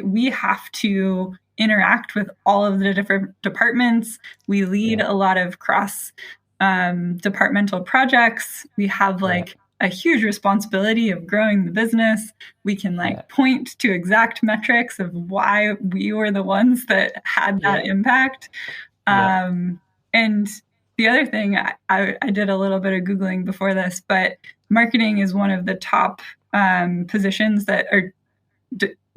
we have to interact with all of the different departments. We lead a lot of cross departmental projects. We have a huge responsibility of growing the business. We can point to exact metrics of why we were the ones that had that impact. And the other thing, I did a little bit of Googling before this, but marketing is one of the top positions that are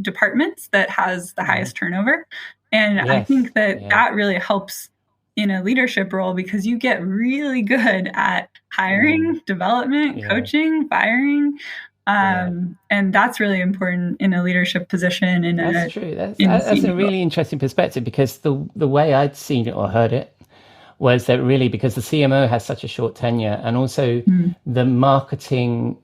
departments that has the highest turnover. And I think that really helps in a leadership role, because you get really good at hiring, development, coaching, firing. And that's really important in a leadership position. That's true. That's a really interesting perspective, because the way I'd seen it or heard it was that really, because the CMO has such a short tenure, and also the marketing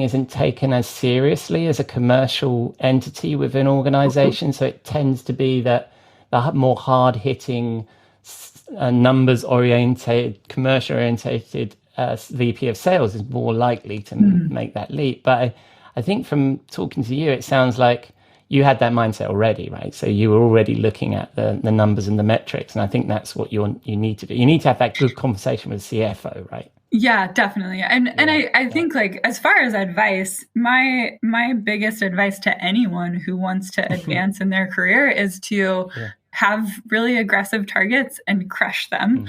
isn't taken as seriously as a commercial entity within an organization. So it tends to be that the more hard-hitting, numbers-oriented, commercial-oriented VP of sales is more likely to make that leap. But I think from talking to you, it sounds like you had that mindset already, right? So you were already looking at the numbers and the metrics. And I think that's what you need to do. You need to have that good conversation with the CFO, right? Yeah, definitely. And I think as far as advice, my biggest advice to anyone who wants to advance in their career is to have really aggressive targets and crush them.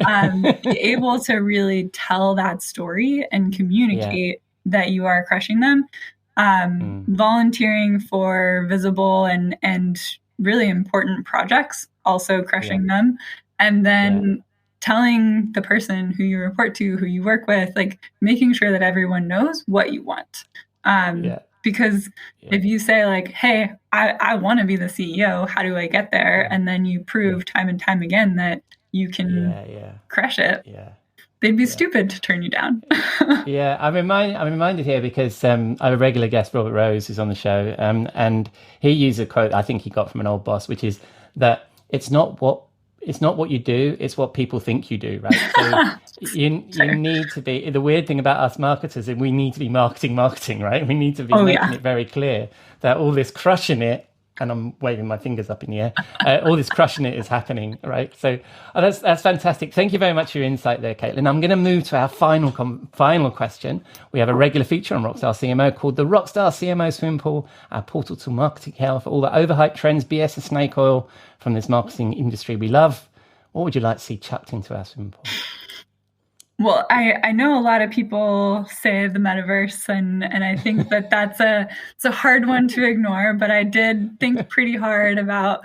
Be able to really tell that story and communicate that you are crushing them. volunteering for visible and really important projects, also crushing them, and then telling the person who you report to, who you work with, like making sure that everyone knows what you want. Because if you say like, hey, I want to be the CEO, how do I get there? And then you prove time and time again that you can crush it. They'd be stupid to turn you down. I'm reminded here because I'm a regular guest, Robert Rose, who's on the show, and he used a quote I think he got from an old boss, which is that it's not what you do, it's what people think you do, right? So you need to be, the weird thing about us marketers is we need to be marketing, right? We need to be making it very clear that all this crushing it, and I'm waving my fingers up in the air, all this crushing it is happening, right? So that's fantastic. Thank you very much for your insight there, Katelyn. I'm going to move to our final question. We have a regular feature on Rockstar CMO called the Rockstar CMO Swim Pool, our portal to marketing hell for all the overhyped trends, BS and snake oil from this marketing industry we love. What would you like to see chucked into our swim pool? Well, I know a lot of people say the metaverse, and I think that's a hard one to ignore. But I did think pretty hard about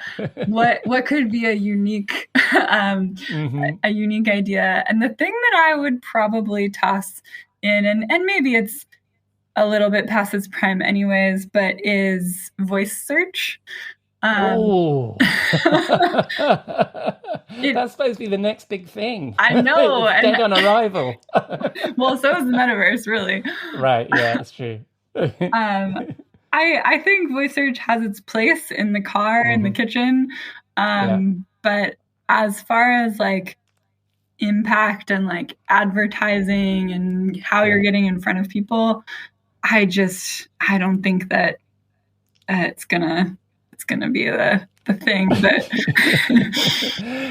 what could be a unique a unique idea. And the thing that I would probably toss in, and maybe it's a little bit past its prime anyways, but is voice search. That's supposed to be the next big thing. I know. It's dead on arrival. Well, so is the metaverse, really. Right. Yeah, that's true. I think voice search has its place in the car, in the kitchen. But as far as like impact and like advertising and how you're getting in front of people, I don't think that it's gonna be the thing that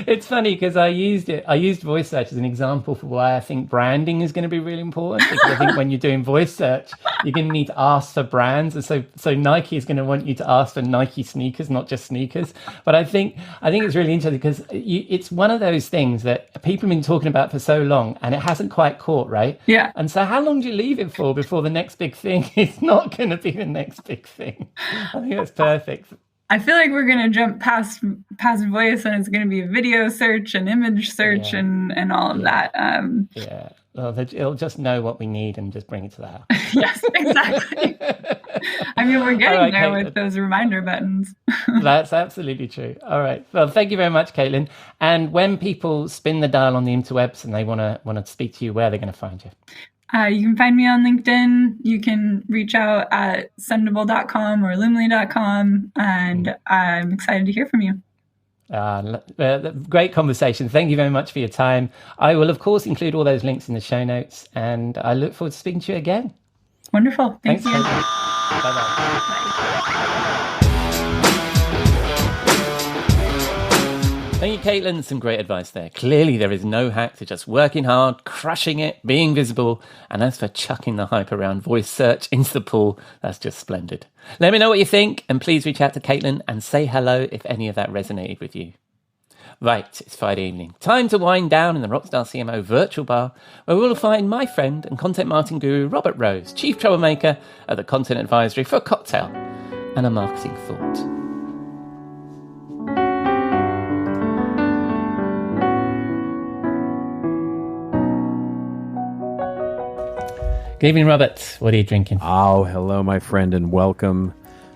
it's funny because I used voice search as an example for why I think branding is going to be really important, because I think when you're doing voice search you're going to need to ask for brands, and so Nike is going to want you to ask for Nike sneakers, not just sneakers. But I think it's really interesting because it's one of those things that people have been talking about for so long and it hasn't quite caught, right? And so how long do you leave it for before the next big thing is not going to be the next big thing? I think that's perfect. I feel like we're going to jump past voice, and it's going to be video search and image search and all of that. Well, it'll just know what we need and just bring it to the house. Yes, exactly. I mean, we're getting there with those reminder buttons. That's absolutely true. All right. Well, thank you very much, Katelyn. And when people spin the dial on the interwebs and they want to speak to you, where are they going to find you? You can find me on LinkedIn. You can reach out at sendible.com or loomly.com, and I'm excited to hear from you. Great conversation. Thank you very much for your time. I will, of course, include all those links in the show notes, and I look forward to speaking to you again. Wonderful. Thanks. Bye-bye. Bye. Thank you, Katelyn. Some great advice there. Clearly, there is no hack to just working hard, crushing it, being visible. And as for chucking the hype around voice search into the pool, that's just splendid. Let me know what you think, and please reach out to Katelyn and say hello if any of that resonated with you. Right, it's Friday evening. Time to wind down in the Rockstar CMO virtual bar, where we'll find my friend and content marketing guru, Robert Rose, chief troublemaker at the Content Advisory, for a cocktail and a marketing thought. Good evening, Robert. What are you drinking? Oh, hello, my friend, and welcome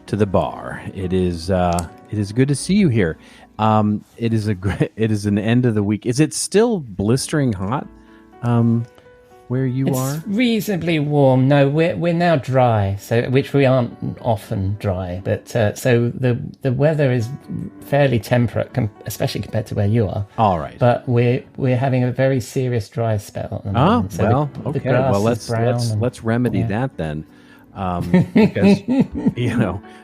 to the bar. It is good to see you here. It is an end of the week. Is it still blistering hot where you are? It's reasonably warm. No, we're now dry, which we aren't often dry. But so the weather is fairly temperate, especially compared to where you are. All right. But we're having a very serious dry spell at the moment. So well, okay. Well, let's remedy that then. Because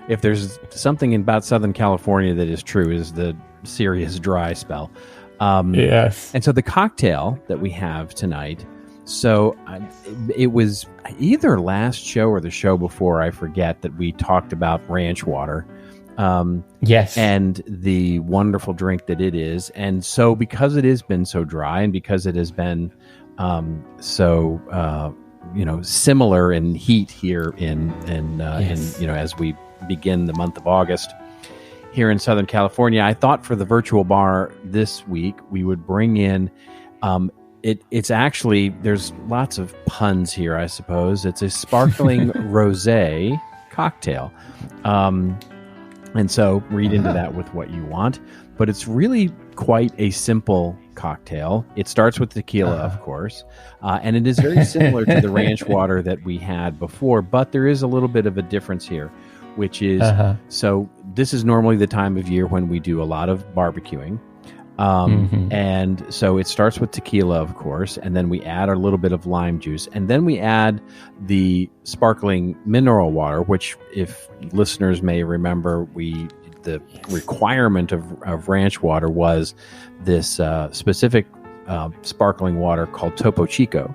if there's something about Southern California that is true, is the serious dry spell. Yes. And so the cocktail that we have tonight. So it was either last show or the show before, I forget, that we talked about ranch water. Yes. And the wonderful drink that it is. And so because it has been so dry and because it has been so similar in heat here in Yes. as we begin the month of August here in Southern California. I thought for the virtual bar this week we would bring in it's actually, there's lots of puns here, I suppose. It's a sparkling rosé cocktail. And so read into that with what you want. But it's really quite a simple cocktail. It starts with tequila, of course. And it is very similar to the ranch water that we had before. But there is a little bit of a difference here, which is, so this is normally the time of year when we do a lot of barbecuing. And so it starts with tequila, of course, and then we add a little bit of lime juice, and then we add the sparkling mineral water, which, if listeners may remember, the requirement of ranch water was this specific sparkling water called Topo Chico,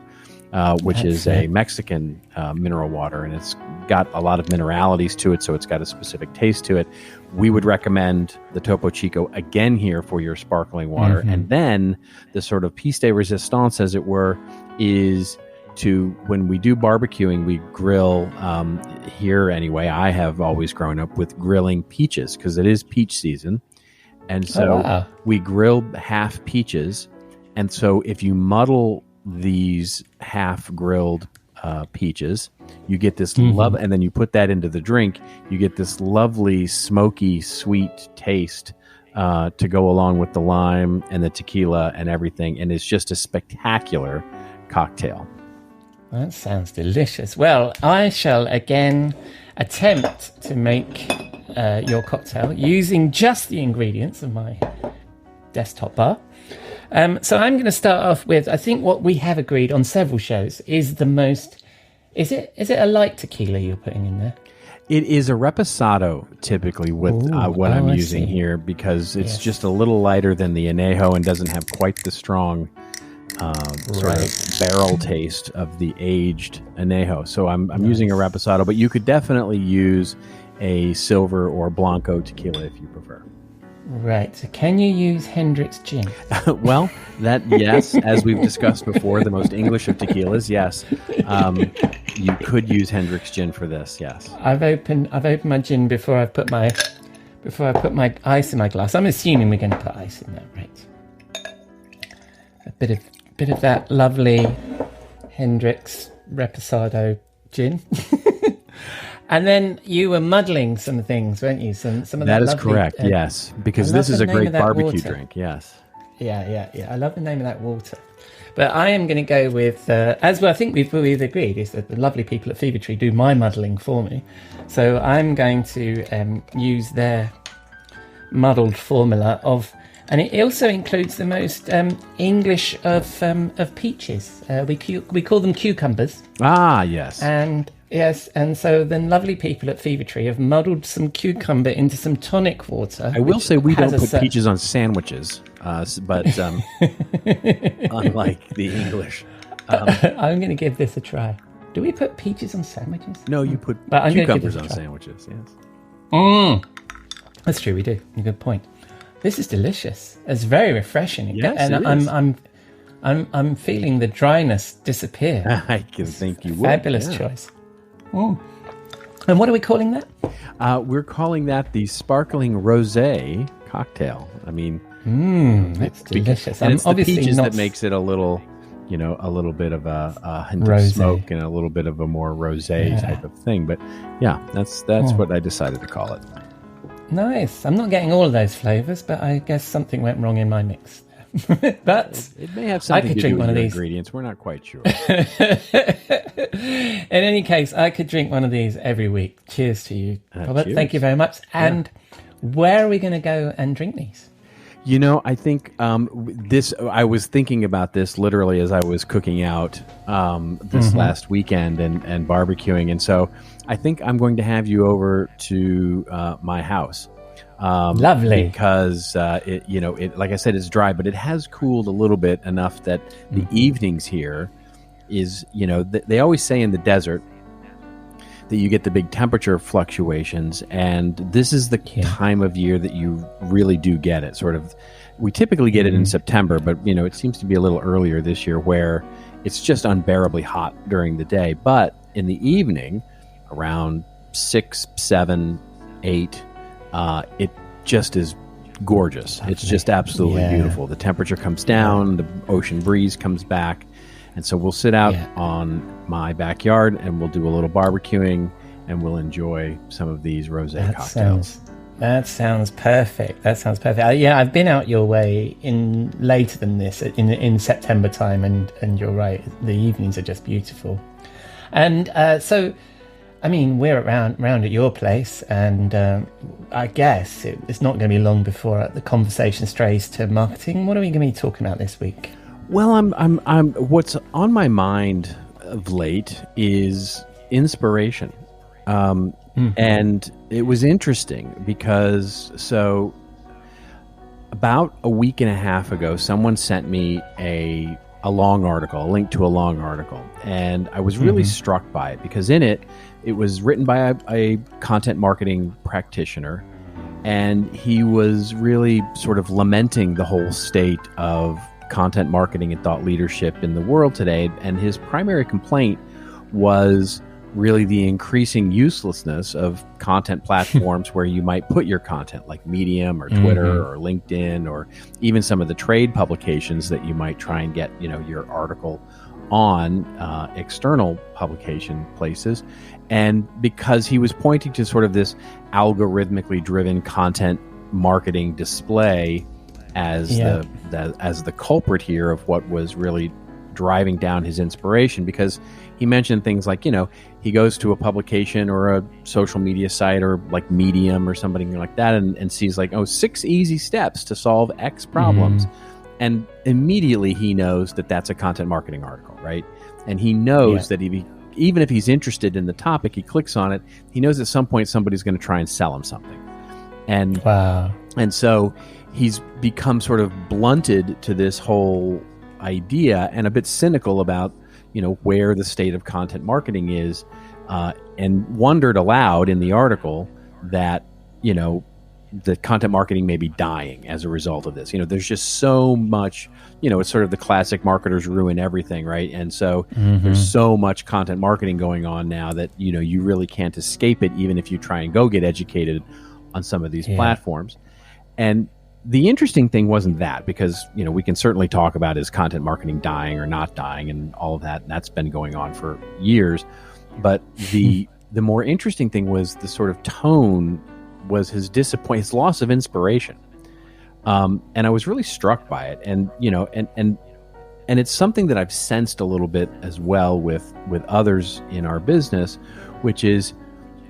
which is a Mexican mineral water, and it's got a lot of mineralities to it, so it's got a specific taste to it. We would recommend the Topo Chico again here for your sparkling water. And then the sort of piece de resistance, as it were, is to, when we do barbecuing, we grill, here anyway, I have always grown up with grilling peaches because it is peach season. And so we grill half peaches. And so if you muddle these half grilled peaches, you get this love, and then you put that into the drink, you get this lovely smoky sweet taste to go along with the lime and the tequila and everything, and it's just a spectacular cocktail. That sounds delicious. Well, I shall again attempt to make your cocktail using just the ingredients of my desktop bar. So I'm going to start off with, I think what we have agreed on several shows is the most... Is it a light tequila you're putting in there? It is a reposado, typically, with what I'm using here, because it's just a little lighter than the añejo and doesn't have quite the strong sort of barrel taste of the aged añejo. So I'm using a reposado, but you could definitely use a silver or blanco tequila if you prefer. Right. So can you use Hendrick's gin? Well, yes, as we've discussed before, the most English of tequilas, yes. You could use Hendrick's gin for this, yes. I've opened my gin before I put my ice in my glass. I'm assuming we're going to put ice in there, right? A bit of that lovely Hendrick's Reposado gin. And then you were muddling some things, weren't you? Some of that. That is correct, yes. Because this is a great barbecue drink, yes. Yeah. I love the name of that water. But I am going to go with, as well, I think we've agreed, is that the lovely people at Fever Tree do my muddling for me. So I'm going to use their muddled formula of, and it also includes the most English of peaches. We call them cucumbers. Ah, yes. And so the lovely people at Fever Tree have muddled some cucumber into some tonic water. I will say we don't put peaches on sandwiches, but unlike the English. I'm going to give this a try. Do we put peaches on sandwiches? No, you put cucumbers on sandwiches, yes. That's true, we do. Good point. This is delicious. It's very refreshing. Yes, and it is. I'm feeling the dryness disappear. I can think you would. Fabulous choice. And what are we calling that? We're calling that the sparkling rosé cocktail. I mean, that's delicious. And it's the peaches that makes it a little bit of a hint of smoke and a little bit of a more rosé type of thing. But yeah, that's what I decided to call it. Nice. I'm not getting all of those flavors, but I guess something went wrong in my mix. But it may have something to do with the ingredients. We're not quite sure. In any case, I could drink one of these every week. Cheers to you, Robert. Cheers. Thank you very much. And where are we going to go and drink these? I think I was thinking about this literally as I was cooking out this last weekend and barbecuing. And so I think I'm going to have you over to my house. Lovely. Because, it like I said, it's dry, but it has cooled a little bit enough that the evenings here is, they always say in the desert that you get the big temperature fluctuations, and this is the time of year that you really do get it. Sort of, we typically get it in September, but it seems to be a little earlier this year, where it's just unbearably hot during the day. But in the evening, around 6, 7, 8, it just is gorgeous. It's just absolutely beautiful. The temperature comes down, the ocean breeze comes back, and so we'll sit out on my backyard and we'll do a little barbecuing, and we'll enjoy some of these rosé cocktails. That sounds perfect. I've been out your way in later than this, in September time, and you're right, the evenings are just beautiful. And so, I mean, we're around at your place, and I guess it's not going to be long before the conversation strays to marketing. What are we going to be talking about this week? Well, I'm what's on my mind of late is inspiration. And it was interesting because about a week and a half ago, someone sent me a long article, a link to a long article, and I was really struck by it because in it was written by a content marketing practitioner, and he was really sort of lamenting the whole state of content marketing and thought leadership in the world today, and his primary complaint was really the increasing uselessness of content platforms where you might put your content, like Medium or Twitter or LinkedIn, or even some of the trade publications that you might try and get, your article on external publication places. And because he was pointing to sort of this algorithmically driven content marketing display as the culprit here of what was really driving down his inspiration, because he mentioned things like, he goes to a publication or a social media site or like Medium or something like that and sees like, 6 easy steps to solve X problems. And immediately he knows that that's a content marketing article, right? And he knows that even if he's interested in the topic, he clicks on it, he knows at some point somebody's going to try and sell him something. And so he's become sort of blunted to this whole idea and a bit cynical about where the state of content marketing is, and wondered aloud in the article that the content marketing may be dying as a result of this. There's just so much, it's sort of the classic marketers ruin everything, right? And so there's so much content marketing going on now that you really can't escape it, even if you try and go get educated on some of these platforms. And the interesting thing wasn't that, because, we can certainly talk about is content marketing dying or not dying and all of that. And that's been going on for years. But the more interesting thing was the sort of tone was his disappointment, his loss of inspiration. And I was really struck by it. And, and it's something that I've sensed a little bit as well with others in our business, which is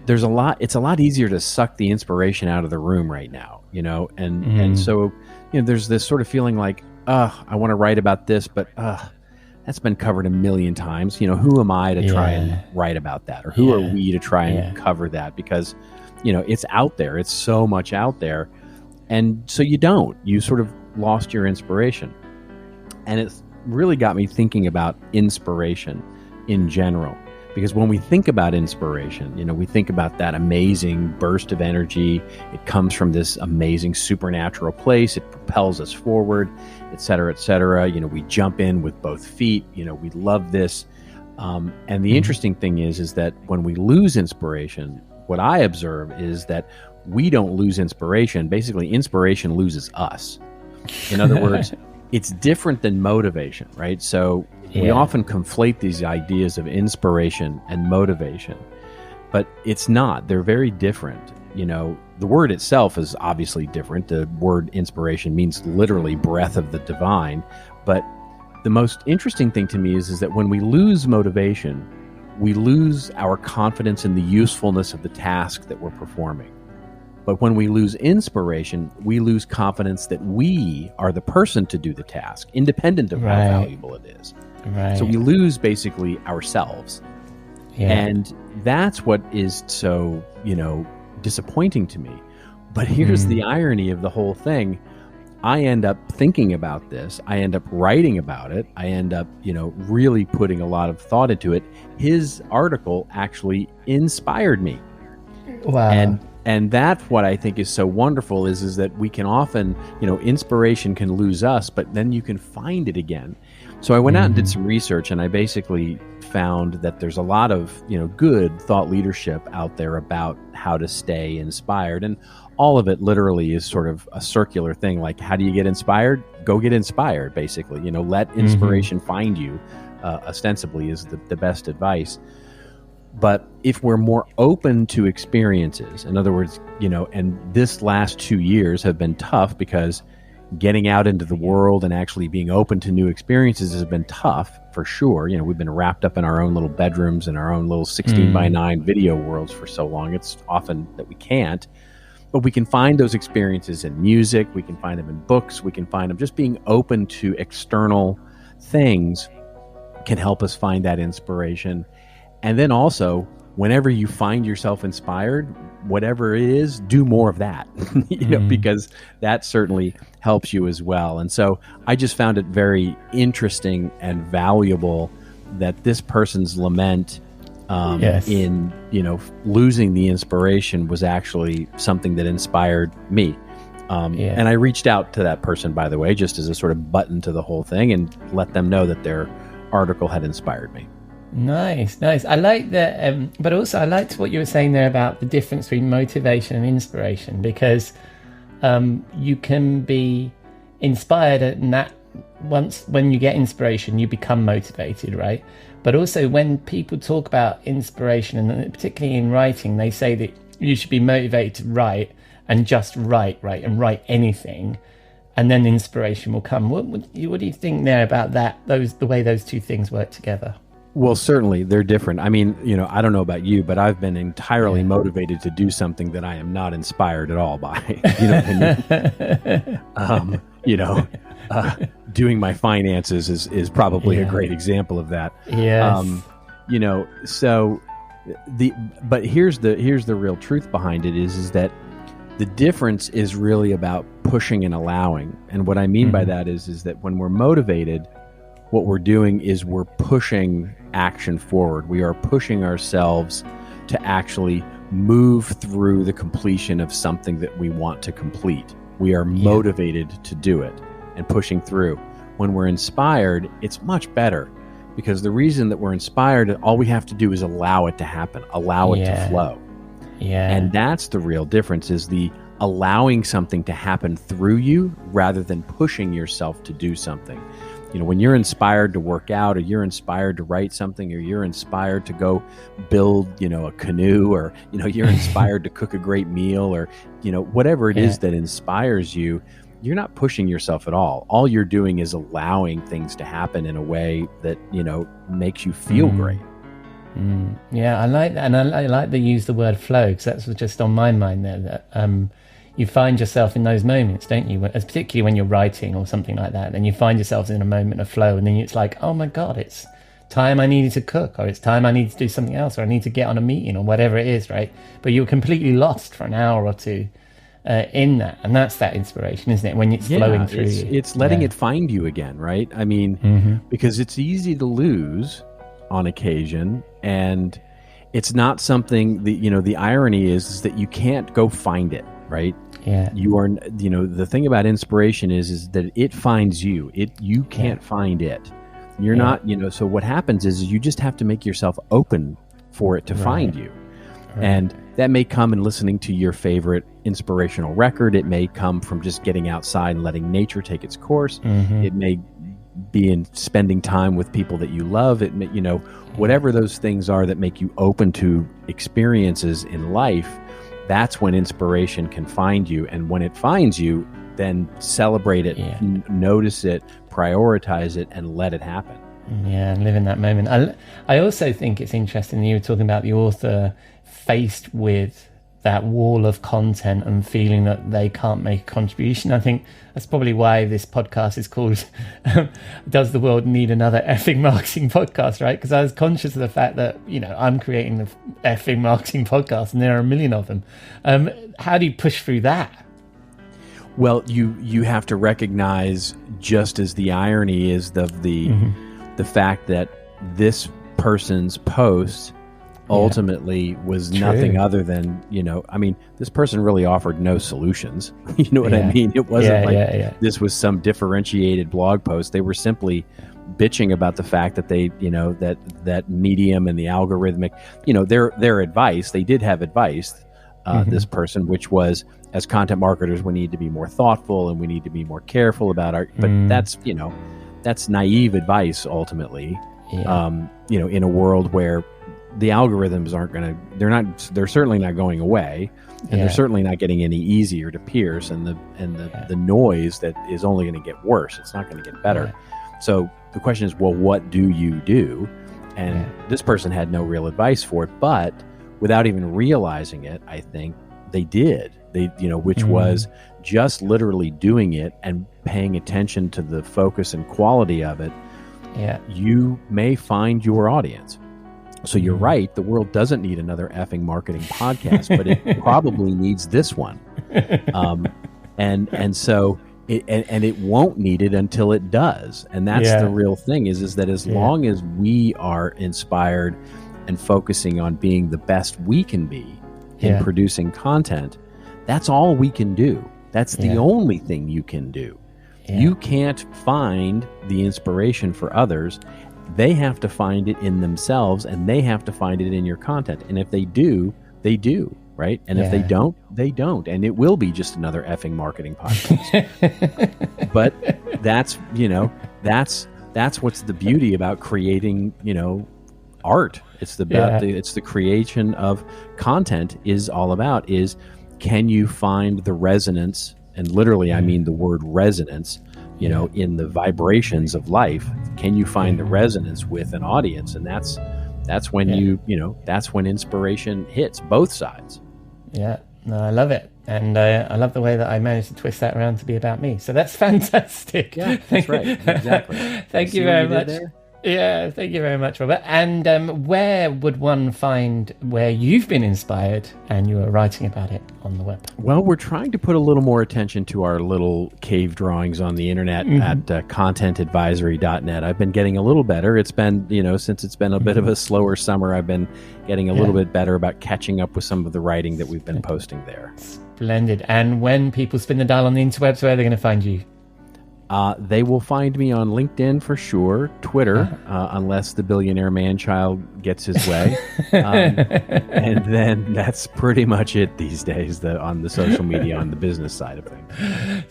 it's a lot easier to suck the inspiration out of the room right now, and so, there's this sort of feeling like, I want to write about this, but that's been covered a million times. Who am I to try and write about that? Or who are we to try and cover that? Because, it's out there. It's so much out there. And so you sort of lost your inspiration. And it's really got me thinking about inspiration in general. Because when we think about inspiration, we think about that amazing burst of energy. It comes from this amazing supernatural place. It propels us forward, et cetera, et cetera. We jump in with both feet. We love this. And the interesting thing is that when we lose inspiration, what I observe is that we don't lose inspiration. Basically, inspiration loses us. In other words, it's different than motivation, right? So we often conflate these ideas of inspiration and motivation, but it's not. They're very different. The word itself is obviously different. The word inspiration means literally breath of the divine. But the most interesting thing to me is that when we lose motivation, we lose our confidence in the usefulness of the task that we're performing. But when we lose inspiration, we lose confidence that we are the person to do the task, independent of how valuable it is. So we lose basically ourselves. And that's what is so, disappointing to me. But here's the irony of the whole thing. I end up thinking about this. I end up writing about it. I end up, really putting a lot of thought into it. His article actually inspired me. Wow. And that's what I think is so wonderful is that we can often, inspiration can lose us, but then you can find it again. So I went out and did some research, and I basically found that there's a lot of, good thought leadership out there about how to stay inspired. And all of it literally is sort of a circular thing. Like, how do you get inspired? Go get inspired, basically. Let inspiration find you, ostensibly, is the best advice. But if we're more open to experiences, in other words, and this last 2 years have been tough because getting out into the world and actually being open to new experiences has been tough, for sure. We've been wrapped up in our own little bedrooms and our own little 16 by 9 video worlds for so long. It's often that we can't. But we can find those experiences in music. We can find them in books. We can find them just being open to external things can help us find that inspiration. And then also, whenever you find yourself inspired, whatever it is, do more of that, because that certainly helps you as well. And so I just found it very interesting and valuable that this person's lament in, losing the inspiration was actually something that inspired me. And I reached out to that person, by the way, just as a sort of button to the whole thing, and let them know that their article had inspired me. Nice. I like that, but also I liked what you were saying there about the difference between motivation and inspiration, because you can be inspired, and that when you get inspiration, you become motivated, right? But also when people talk about inspiration, and particularly in writing, they say that you should be motivated to write and just write, and write anything, and then inspiration will come. What do you think there about that? The way those two things work together? Well, certainly they're different. I mean, I don't know about you, but I've been entirely motivated to do something that I am not inspired at all by. Doing my finances is probably a great example of that. Yes. But here's the real truth behind it is that the difference is really about pushing and allowing. And what I mean by that is that when we're motivated, what we're doing is we're pushing action forward. We are pushing ourselves to actually move through the completion of something that we want to complete. We are motivated to do it and pushing through. When we're inspired, it's much better, because the reason that we're inspired, all we have to do is allow it to happen, allow it to flow. Yeah. And that's the real difference, is the allowing something to happen through you rather than pushing yourself to do something. When you're inspired to work out, or you're inspired to write something, or you're inspired to go build, a canoe, or, you're inspired to cook a great meal, or, whatever it is that inspires you, you're not pushing yourself at all. All you're doing is allowing things to happen in a way that, makes you feel great. Yeah, I like that. And I like to use the word flow, because that's just on my mind there, that you find yourself in those moments, don't you? Particularly when you're writing or something like that, and you find yourself in a moment of flow, and then it's like, oh my God, it's time I needed to cook, or it's time I need to do something else, or I need to get on a meeting, or whatever it is, right? But you're completely lost for an hour or two in that, and that's that inspiration, isn't it? When it's flowing through you. It's letting it find you again, right? I mean, because it's easy to lose on occasion, and it's not something that, the irony is that you can't go find it, right? Yeah. You are, the thing about inspiration is that it finds you. You can't find it. You're not, so what happens is you just have to make yourself open for it to find you. Right. And that may come in listening to your favorite inspirational record. It may come from just getting outside and letting nature take its course. It may be in spending time with people that you love. It may, whatever those things are that make you open to experiences in life, that's when inspiration can find you. And when it finds you, then celebrate it, notice it, prioritize it, and let it happen. Yeah, and live in that moment. I also think it's interesting that you were talking about the author faced with that wall of content and feeling that they can't make a contribution. I think that's probably why this podcast is called Does the World Need Another Effing Marketing Podcast, right? Because I was conscious of the fact that, I'm creating the effing marketing podcast and there are a million of them. How do you push through that? Well, you have to recognize, just as the irony is the fact that this person's post ultimately was nothing other than, this person really offered no solutions. You know what I mean? It wasn't this was some differentiated blog post. They were simply bitching about the fact that they, that Medium and the algorithmic, their advice, they did have advice, this person, which was, as content marketers, we need to be more thoughtful and we need to be more careful about but that's naive advice ultimately, in a world where the algorithms they're certainly not going away, and they're certainly not getting any easier to pierce, and the noise that is only going to get worse. It's not going to get better. So the question is, well, what do you do? And this person had no real advice for it, but without even realizing it, I think they did. Which was just literally doing it and paying attention to the focus and quality of it. Yeah. You may find your audience. So you're right. The world doesn't need another effing marketing podcast, but it probably needs this one. And so it won't need it until it does. And that's the real thing is that as long as we are inspired and focusing on being the best we can be in producing content, that's all we can do. That's the only thing you can do. You can't find the inspiration for others. They have to find it in themselves, and they have to find it in your content. And if they do, they do, right? And if they don't, they don't. And it will be just another effing marketing podcast. But that's what's the beauty about creating, art. It's the creation of content is all about is, can you find the resonance? And literally, I mean the word resonance, in the vibrations of life. Can you find the resonance with an audience? And that's when that's when inspiration hits both sides. Yeah, no, I love it. And I love the way that I managed to twist that around to be about me. So that's fantastic. Yeah, that's right. Exactly. Thank you very much. Yeah, thank you very much, Robert. And where would one find where you've been inspired and you are writing about it on the web? Well, we're trying to put a little more attention to our little cave drawings on the internet at contentadvisory.net. I've been getting a little better. It's been, since it's been a bit of a slower summer, I've been getting a little bit better about catching up with some of the writing that we've been posting there. Splendid. And when people spin the dial on the interwebs, where are they going to find you? They will find me on LinkedIn for sure, Twitter, unless the billionaire man-child gets his way. And then that's pretty much it these days on the social media, on the business side of things.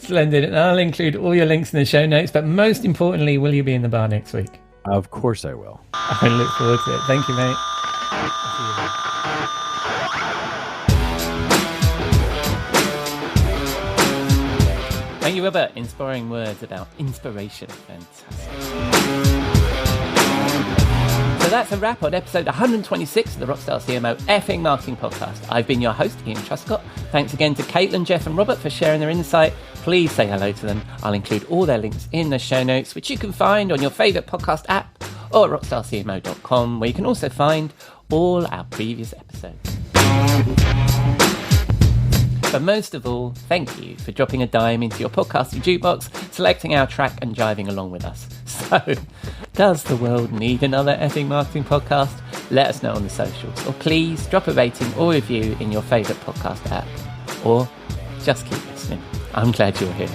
Splendid. And I'll include all your links in the show notes. But most importantly, will you be in the bar next week? Of course I will. I look forward to it. Thank you, mate. I'll see you later. Thank you, Robert. Inspiring words about inspiration. Fantastic. So that's a wrap on episode 126 of the Rockstar CMO effing marketing podcast. I've been your host, Ian Truscott. Thanks again to Katelyn, Jeff and Robert for sharing their insight. Please say hello to them. I'll include all their links in the show notes, which you can find on your favourite podcast app or at rockstarcmo.com, where you can also find all our previous episodes. But most of all, thank you for dropping a dime into your podcasting jukebox, selecting our track and jiving along with us. So, does the world need another effing marketing podcast? Let us know on the socials. Or please drop a rating or review in your favourite podcast app. Or just keep listening. I'm glad you're here.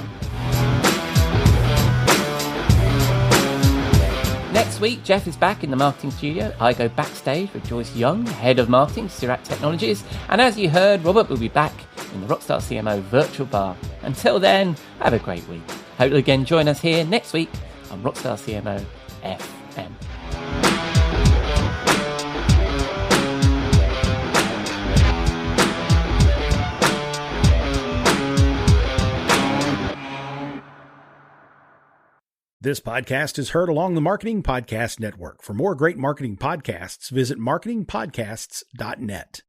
Next week, Jeff is back in the marketing studio. I go backstage with Joyce Young, head of marketing, Surat Technologies. And as you heard, Robert will be back in the Rockstar CMO virtual bar. Until then, have a great week. Hope you'll again join us here next week on Rockstar CMO FM. This podcast is heard along the Marketing Podcast Network. For more great marketing podcasts, visit marketingpodcasts.net.